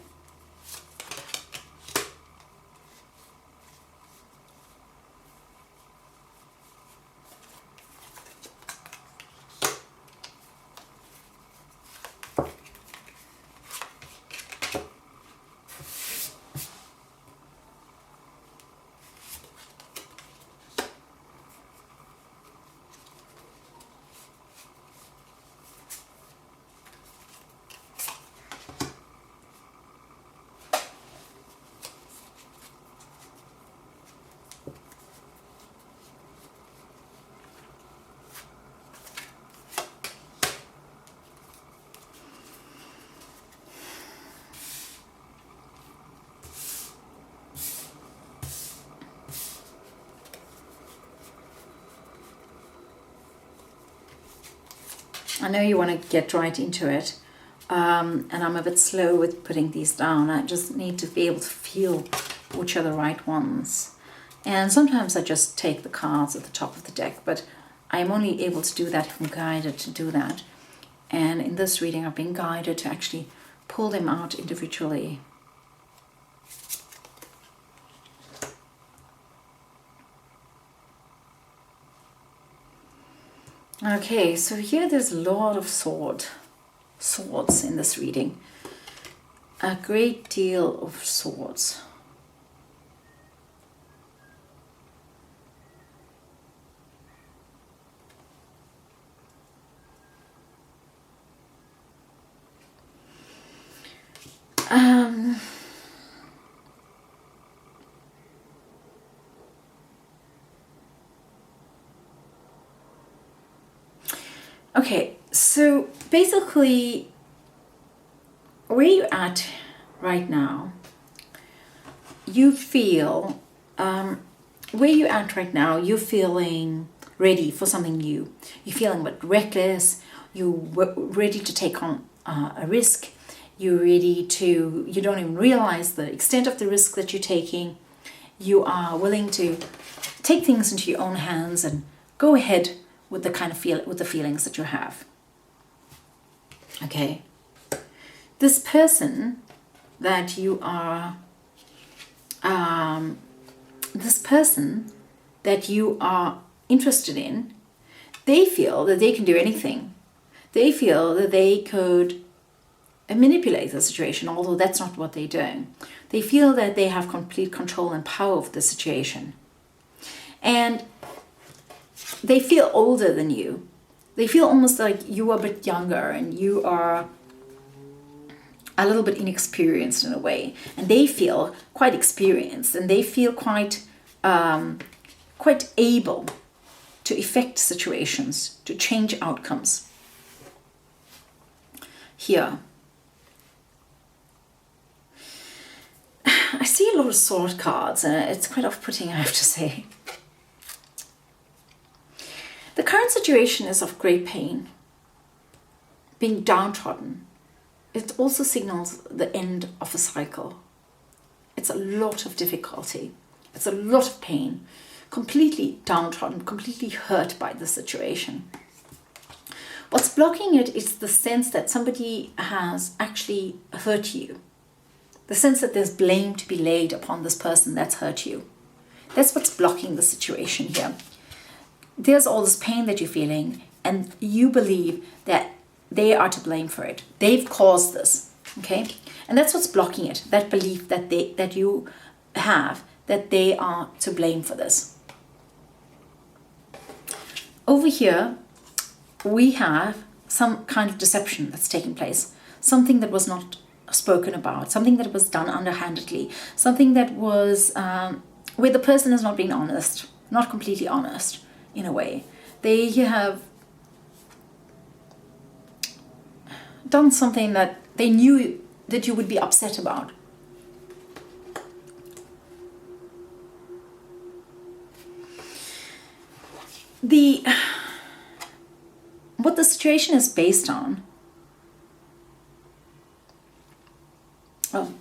I know you want to get right into it, and I'm a bit slow with putting these down. I just need to be able to feel which are the right ones. And sometimes I just take the cards at the top of the deck, but I'm only able to do that if I'm guided to do that. And in this reading, I've been guided to actually pull them out individually. Okay, so here there's a lot of swords in this reading. A great deal of swords. Okay, so basically, where you're at right now, you feel, where you're at right now, you're feeling ready for something new. You're feeling a bit reckless, you're ready to take on a risk, you don't even realize the extent of the risk that you're taking. You are willing to take things into your own hands and go ahead with the kind of with the feelings that you have. Okay, this person that you are, interested in, they feel that they can do anything. They feel that they could manipulate the situation, although that's not what they're doing. They feel that they have complete control and power of the situation. And they feel older than you. They feel almost like you are a bit younger and you are a little bit inexperienced in a way. And they feel quite experienced and they feel quite able to affect situations, to change outcomes. Here, I see a lot of sword cards and it's quite off-putting, I have to say. The current situation is of great pain, being downtrodden. It also signals the end of a cycle. It's a lot of difficulty. It's a lot of pain, completely downtrodden, completely hurt by the situation. What's blocking it is the sense that somebody has actually hurt you. The sense that there's blame to be laid upon this person that's hurt you. That's what's blocking the situation here. There's all this pain that you're feeling and you believe that they are to blame for it. They've caused this, okay? And that's what's blocking it, that belief that you have, that they are to blame for this. Over here, we have some kind of deception that's taking place, something that was not spoken about, something that was done underhandedly, something that was where the person has not been honest, not completely honest in a way. They have done something that they knew that you would be upset about. What the situation is based on. Oh,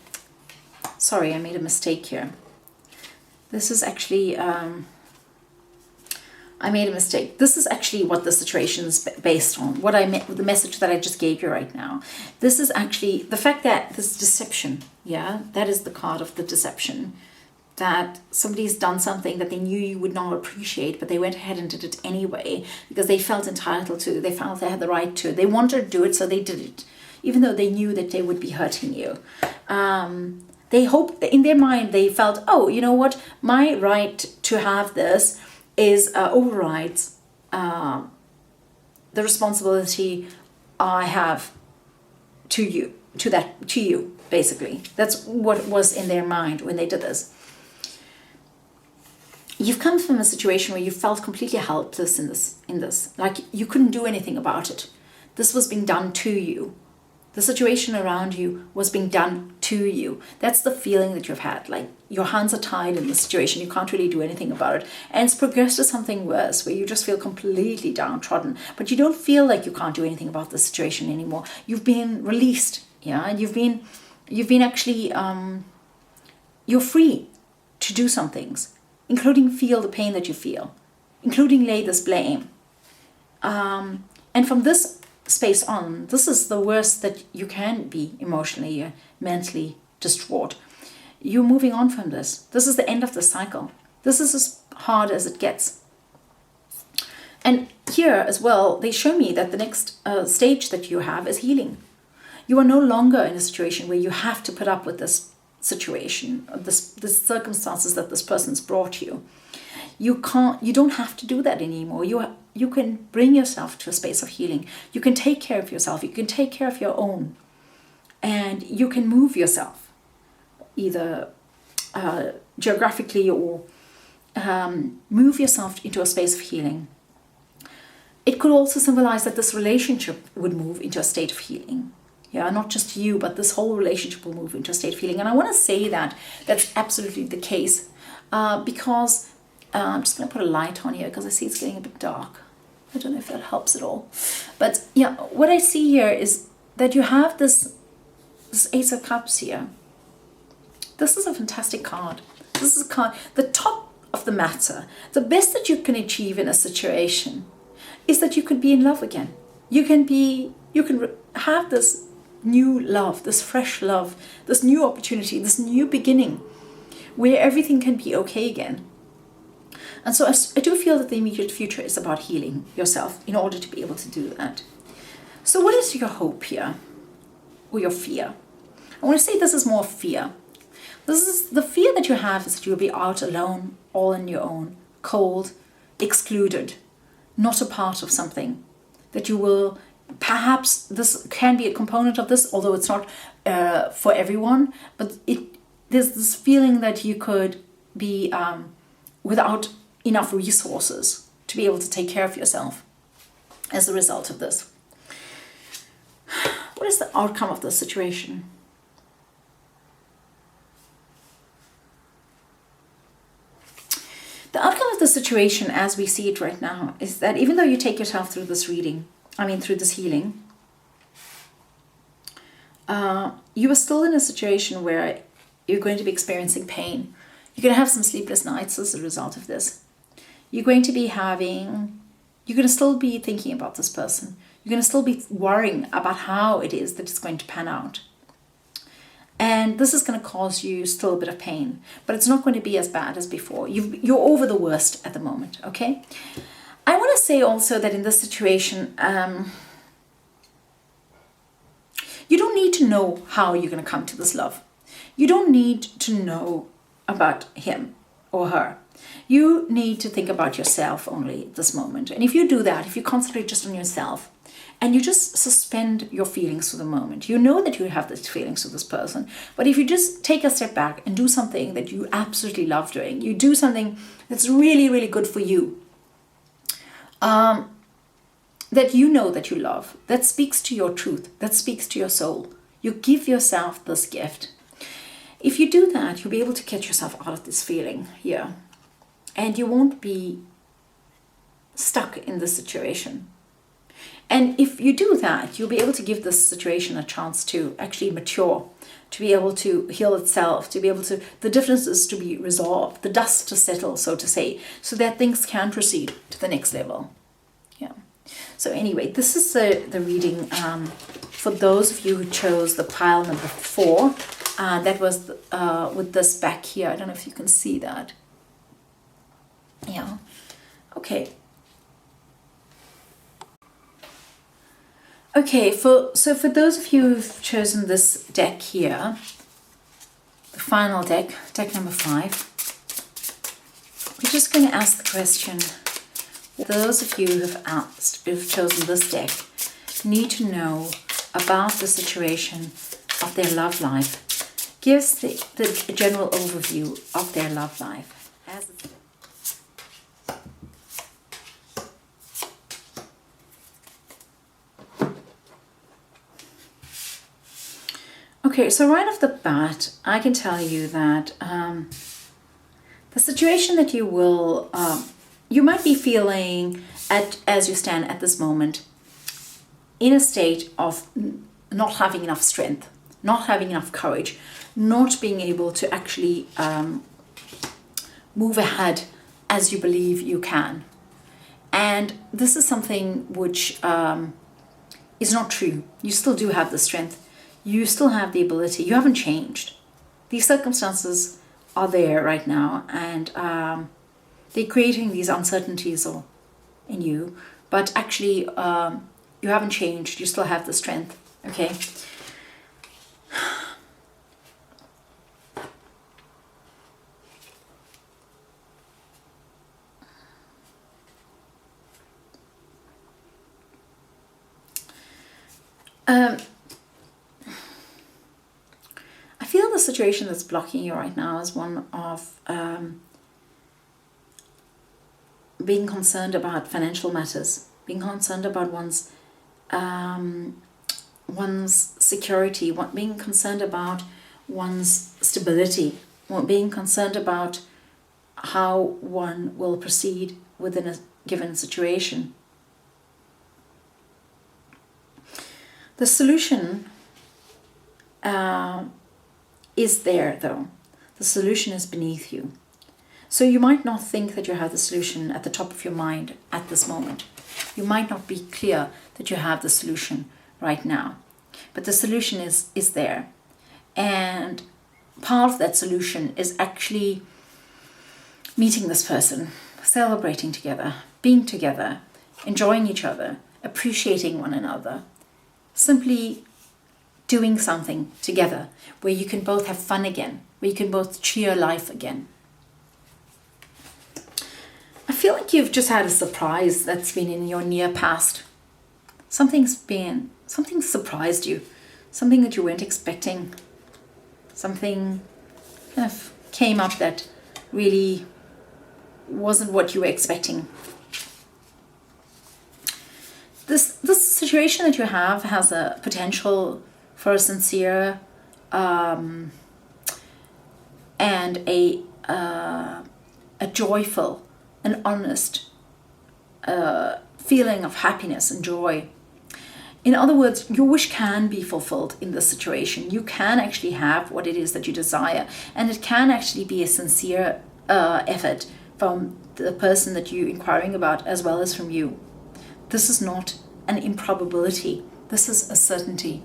sorry, I made a mistake here. This is actually, I made a mistake. This is actually what the situation is based on. What I meant with the message that I just gave you right now. This is actually the fact that this deception, yeah, that is the card of the deception. That somebody's done something that they knew you would not appreciate, but they went ahead and did it anyway because they felt entitled to, they felt they had the right to. They wanted to do it, so they did it, even though they knew that they would be hurting you. They hoped, in their mind, they felt, oh, you know what, my right to have this is overrides the responsibility I have to you, basically. That's what was in their mind when they did this. You've come from a situation where you felt completely helpless in this, like you couldn't do anything about it. This was being done to you. The situation around you was being done to you. That's the feeling that you've had. Like your hands are tied in the situation. You can't really do anything about it. And it's progressed to something worse where you just feel completely downtrodden. But you don't feel like you can't do anything about the situation anymore. You've been released. Yeah. And you've been actually, you're free to do some things, including feel the pain that you feel, including lay this blame. And from this space on, this is the worst that you can be emotionally, mentally distraught. You're moving on from this. This is the end of the cycle. This is as hard as it gets. And here as well, they show me that the next stage that you have is healing. You are no longer in a situation where you have to put up with this situation, the circumstances that this person's brought you. You don't have to do that anymore. You can bring yourself to a space of healing. You can take care of yourself. You can take care of your own. And you can move yourself, either geographically or move yourself into a space of healing. It could also symbolize that this relationship would move into a state of healing. Yeah, not just you, but this whole relationship will move into a state of healing. And I want to say that that's absolutely the case because I'm just going to put a light on here because I see it's getting a bit dark. I don't know if that helps at all. But yeah, what I see here is that you have this Ace of Cups here. This is a fantastic card. This is a card, the top of the matter. The best that you can achieve in a situation is that you could be in love again. You can have this new love, this fresh love, this new opportunity, this new beginning where everything can be okay again. And so I do feel that the immediate future is about healing yourself in order to be able to do that. So what is your hope here? Or your fear? I want to say this is more fear. This is the fear that you have is that you'll be out alone, all on your own, cold, excluded, not a part of something. That you will, perhaps this can be a component of this, although it's not for everyone, but there's this feeling that you could be without enough resources to be able to take care of yourself as a result of this. What is the outcome of this situation? The outcome of the situation as we see it right now is that even though you take yourself through this through this healing, you are still in a situation where you're going to be experiencing pain. You're going to have some sleepless nights as a result of this. You're going to still be thinking about this person. You're going to still be worrying about how it is that it's going to pan out. And this is going to cause you still a bit of pain, but it's not going to be as bad as before. You're over the worst at the moment, okay? I want to say also that in this situation, you don't need to know how you're going to come to this love. You don't need to know about him or her. You need to think about yourself only at this moment. And if you do that, if you concentrate just on yourself and you just suspend your feelings for the moment, you know that you have these feelings for this person. But if you just take a step back and do something that you absolutely love doing, you do something that's really, really good for you, that you know that you love, that speaks to your truth, that speaks to your soul. You give yourself this gift. If you do that, you'll be able to get yourself out of this feeling here. And you won't be stuck in this situation. And if you do that, you'll be able to give this situation a chance to actually mature, to be able to heal itself, to be able to, the differences to be resolved, the dust to settle, so to say, so that things can proceed to the next level. Yeah. So anyway, this is the reading for those of you who chose the pile number 4. That was with this back here. I don't know if you can see that. Yeah. Okay. Okay, so for those of you who've chosen this deck here, the final deck, deck number 5, we're just going to ask the question, those of you who've chosen this deck need to know about the situation of their love life. Gives the general overview of their love life. Okay, so right off the bat, I can tell you that the situation that you might be feeling as you stand at this moment in a state of not having enough strength, not having enough courage, not being able to actually move ahead as you believe you can. And this is something which is not true. You still do have the strength. You still have the ability. You haven't changed. These circumstances are there right now, and they're creating these uncertainties in you. But actually, you haven't changed. You still have the strength. Okay. I feel the situation that's blocking you right now is one of being concerned about financial matters, being concerned about one's security, being concerned about one's stability, being concerned about how one will proceed within a given situation. The solution is there, though. The solution is beneath you. So you might not think that you have the solution at the top of your mind at this moment. You might not be clear that you have the solution right now. But the solution is there. And part of that solution is actually meeting this person, celebrating together, being together, enjoying each other, appreciating one another. Simply doing something together where you can both have fun again, where you can both cheer life again. I feel like you've just had a surprise that's been in your near past. Something surprised you, something that you weren't expecting, something kind of came up that really wasn't what you were expecting. This situation that you have has a potential for a sincere and a joyful and honest feeling of happiness and joy. In other words, your wish can be fulfilled in this situation. You can actually have what it is that you desire, and it can actually be a sincere effort from the person that you're inquiring about as well as from you. This is not an improbability. This is a certainty.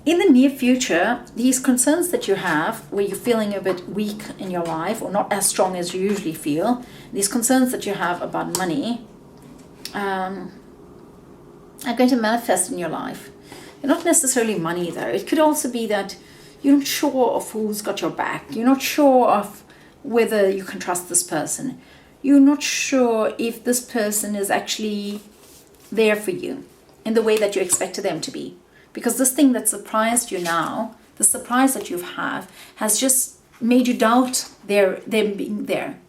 In the near future, these concerns that you have, where you're feeling a bit weak in your life or not as strong as you usually feel, these concerns that you have about money are going to manifest in your life. They're not necessarily money, though. It could also be that you're not sure of who's got your back. You're not sure of whether you can trust this person. You're not sure if this person is actually there for you in the way that you expected them to be. Because this thing that surprised you now, the surprise that you have, has just made you doubt them being there.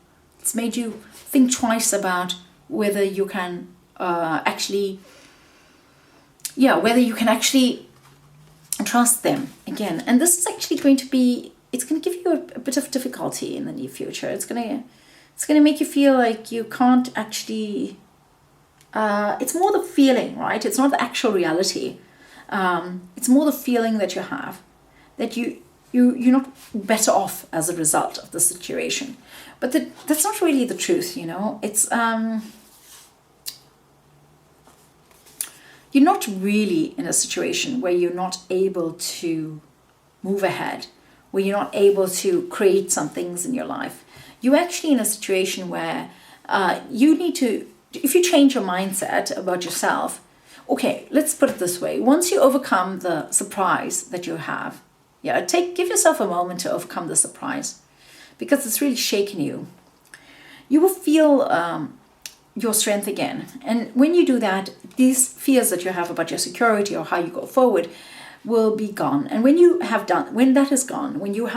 It's made you think twice about whether you can actually trust them again. And this is actually going to be, it's going to give you a bit of difficulty in the near future. It's going to make you feel like you can't actually, it's more the feeling, right? It's not the actual reality. It's more the feeling that you have, that you're not better off as a result of the situation. But that's not really the truth, you know. It's you're not really in a situation where you're not able to move ahead, where you're not able to create some things in your life. You're actually in a situation where you need to, if you change your mindset about yourself. Okay, let's put it this way. Once you overcome the surprise that you have, give yourself a moment to overcome the surprise, because it's really shaken you. You will feel your strength again. And when you do that, these fears that you have about your security or how you go forward will be gone. And when that is gone, when you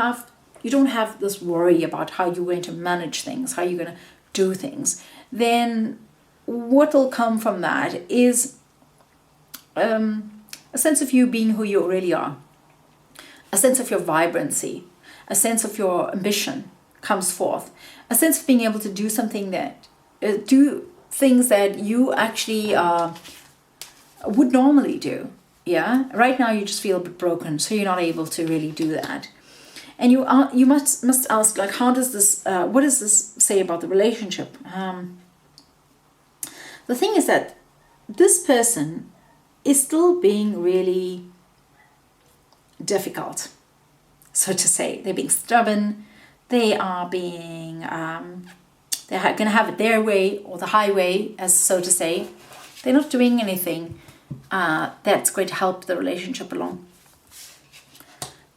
don't have this worry about how you're going to manage things, how you're going to do things, then what will come from that is a sense of you being who you really are, a sense of your vibrancy, a sense of your ambition comes forth, a sense of being able to do something that, do things that you actually would normally do. Yeah, right now you just feel a bit broken, so you're not able to really do that. And you must ask, like, how does this? What does this say about the relationship? The thing is that this person is still being really difficult, so to say. They're being stubborn. They are being. They're going to have it their way, or the highway, as so to say. They're not doing anything that's going to help the relationship along.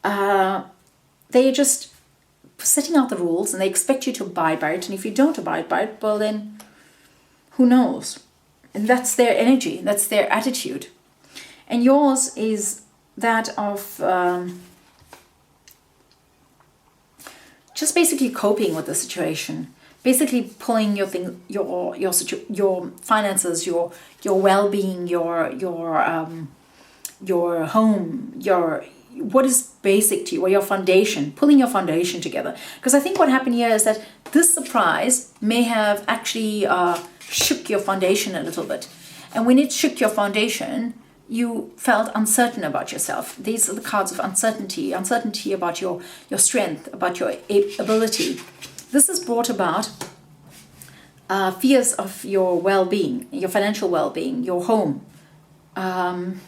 They're just setting out the rules, and they expect you to abide by it. And if you don't abide by it, well then, who knows? And that's their energy. That's their attitude. And yours is that of just basically coping with the situation. Basically pulling your finances, your well-being, your home, what is basic to you, or your foundation, pulling your foundation together. Because I think what happened here is that this surprise may have actually shook your foundation a little bit. And when it shook your foundation, you felt uncertain about yourself. These are the cards of uncertainty about your strength, about your ability. This has brought about fears of your well-being, your financial well-being, your home. And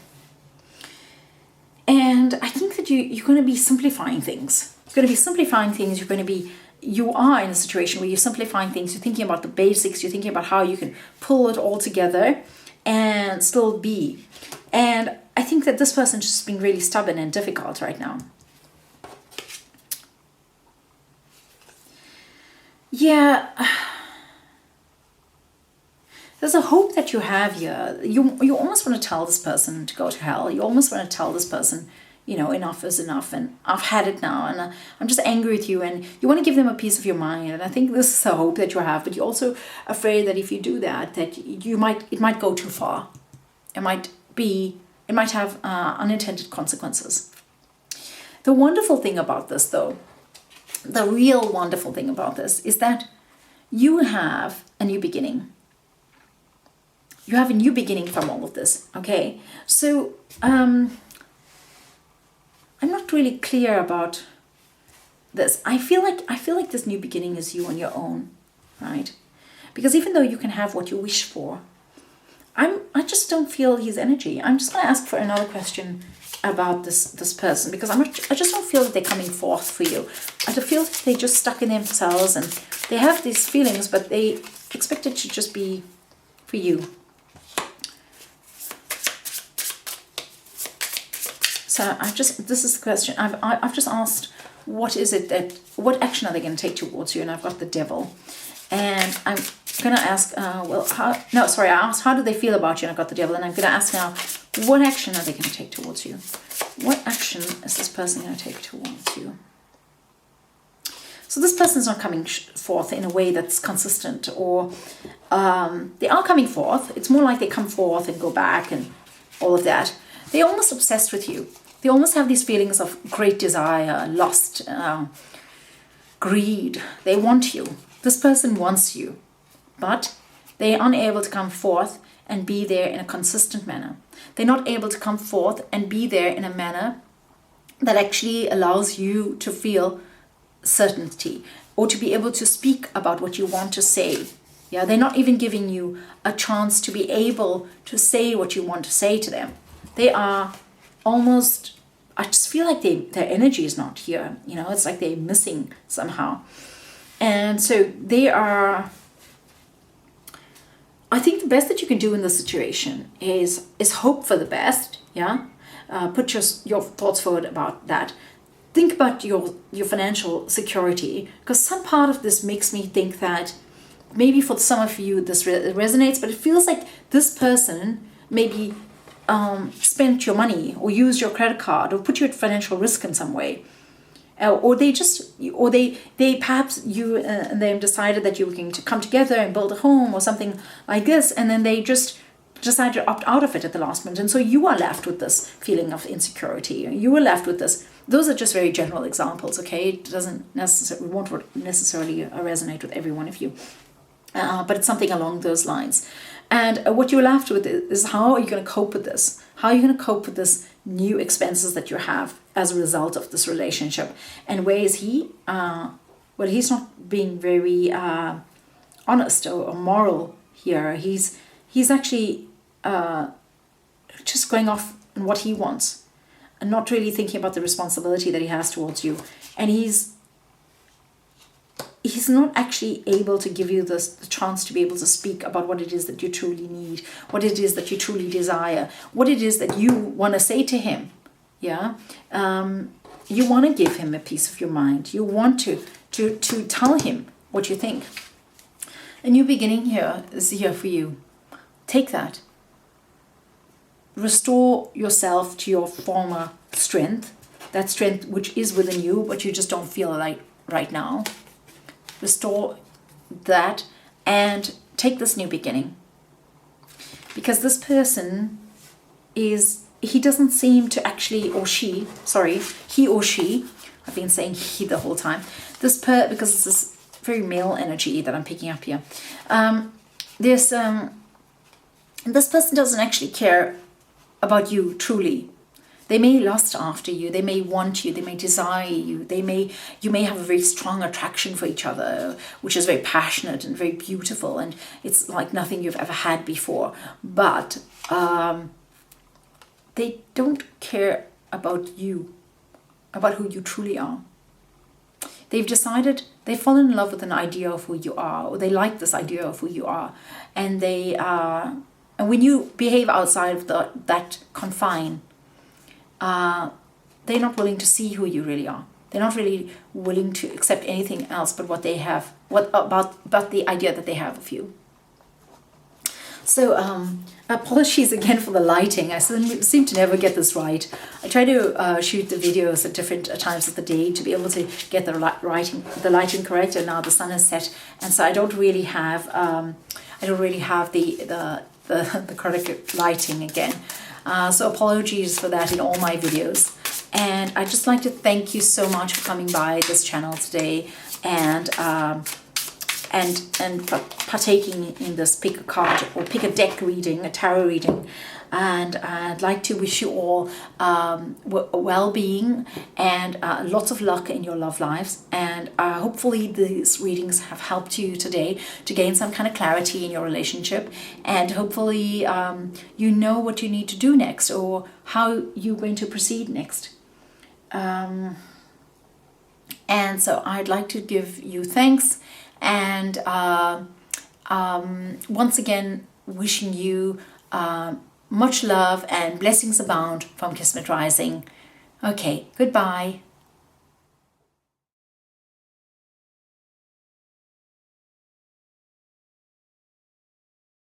I think that you're going to be simplifying things. You're going to be simplifying things. You are in a situation where you're simplifying things. You're thinking about the basics. You're thinking about how you can pull it all together and still be. And I think that this person is just being really stubborn and difficult right now. Yeah, there's a hope that you have here. You almost want to tell this person to go to hell. You almost want to tell this person, enough is enough, and I've had it now, and I'm just angry with you, and you want to give them a piece of your mind. And I think this is a hope that you have, but you're also afraid that if you do that, it might go too far. It might have unintended consequences. The wonderful thing about this, though, the real wonderful thing about this is that you have a new beginning. You have a new beginning from all of this, okay? So, I'm not really clear about this. I feel like this new beginning is you on your own, right? Because even though you can have what you wish for, I just don't feel his energy. I'm just going to ask for another question about this person, because I just don't feel that they're coming forth for you. I feel that they're just stuck in themselves, and they have these feelings, but they expect it to just be for you. So this is the question. I've just asked, what action are they going to take towards you? And I've got the Devil. And I'm going to ask, I asked, how do they feel about you? And I've got the Devil. And I'm going to ask now, what action are they going to take towards you? What action is this person going to take towards you? So this person's not coming forth in a way that's consistent, or they are coming forth. It's more like they come forth and go back and all of that. They're almost obsessed with you. They almost have these feelings of great desire, lust, greed. They want you. This person wants you, but they're unable to come forth and be there in a consistent manner. They're not able to come forth and be there in a manner that actually allows you to feel certainty, or to be able to speak about what you want to say. Yeah, they're not even giving you a chance to be able to say what you want to say to them. They are almost, I just feel like their energy is not here. It's like they're missing somehow. And so they are, I think the best that you can do in this situation is hope for the best. Yeah. Put your thoughts forward about that. Think about your financial security, because some part of this makes me think that maybe for some of you this resonates, but it feels like this person maybe spent your money, or used your credit card, or put you at financial risk in some way, or they perhaps you and them decided that you were going to come together and build a home or something like this, and then they just decide to opt out of it at the last minute. And so you are left with this feeling of insecurity. You are left with this. Those are just very general examples, okay? It won't necessarily resonate with every one of you. But it's something along those lines. And what you're left with is, how are you going to cope with this? How are you going to cope with this new expenses that you have as a result of this relationship? And where is he? Well, he's not being very honest or moral here. He's actually just going off on what he wants and not really thinking about the responsibility that he has towards you. And he's not actually able to give you the chance to be able to speak about what it is that you truly need, what it is that you truly desire, what it is that you want to say to him. Yeah, you want to give him a piece of your mind. You want to tell him what you think. A new beginning here is here for you. Take that. Restore yourself to your former strength, that strength which is within you, but you just don't feel like right now. Restore that and take this new beginning. Because this person he doesn't seem to actually, he or she, I've been saying he the whole time, because it's this very male energy that I'm picking up here. This person doesn't actually care about you truly. They may lust after you, they may want you, they may desire you, you may have a very strong attraction for each other, which is very passionate and very beautiful, and it's like nothing you've ever had before. But they don't care about you, about who you truly are. They've fallen in love with an idea of who you are, or they like this idea of who you are, and and when you behave outside of that confine, they're not willing to see who you really are. They're not really willing to accept anything else but what they have, about the idea that they have of you. So apologies again for the lighting. I seem to never get this right. I try to shoot the videos at different times of the day to be able to get the lighting correct. And now the sun has set, and so I don't really have the correct lighting again. So apologies for that in all my videos. And I'd just like to thank you so much for coming by this channel today and partaking in this pick a card or pick a deck reading, a tarot reading. And I'd like to wish you all well-being and lots of luck in your love lives. And hopefully these readings have helped you today to gain some kind of clarity in your relationship. And hopefully you know what you need to do next, or how you're going to proceed next. And so I'd like to give you thanks. And once again, wishing you much love and blessings abound from Kismet Rising. Okay, goodbye.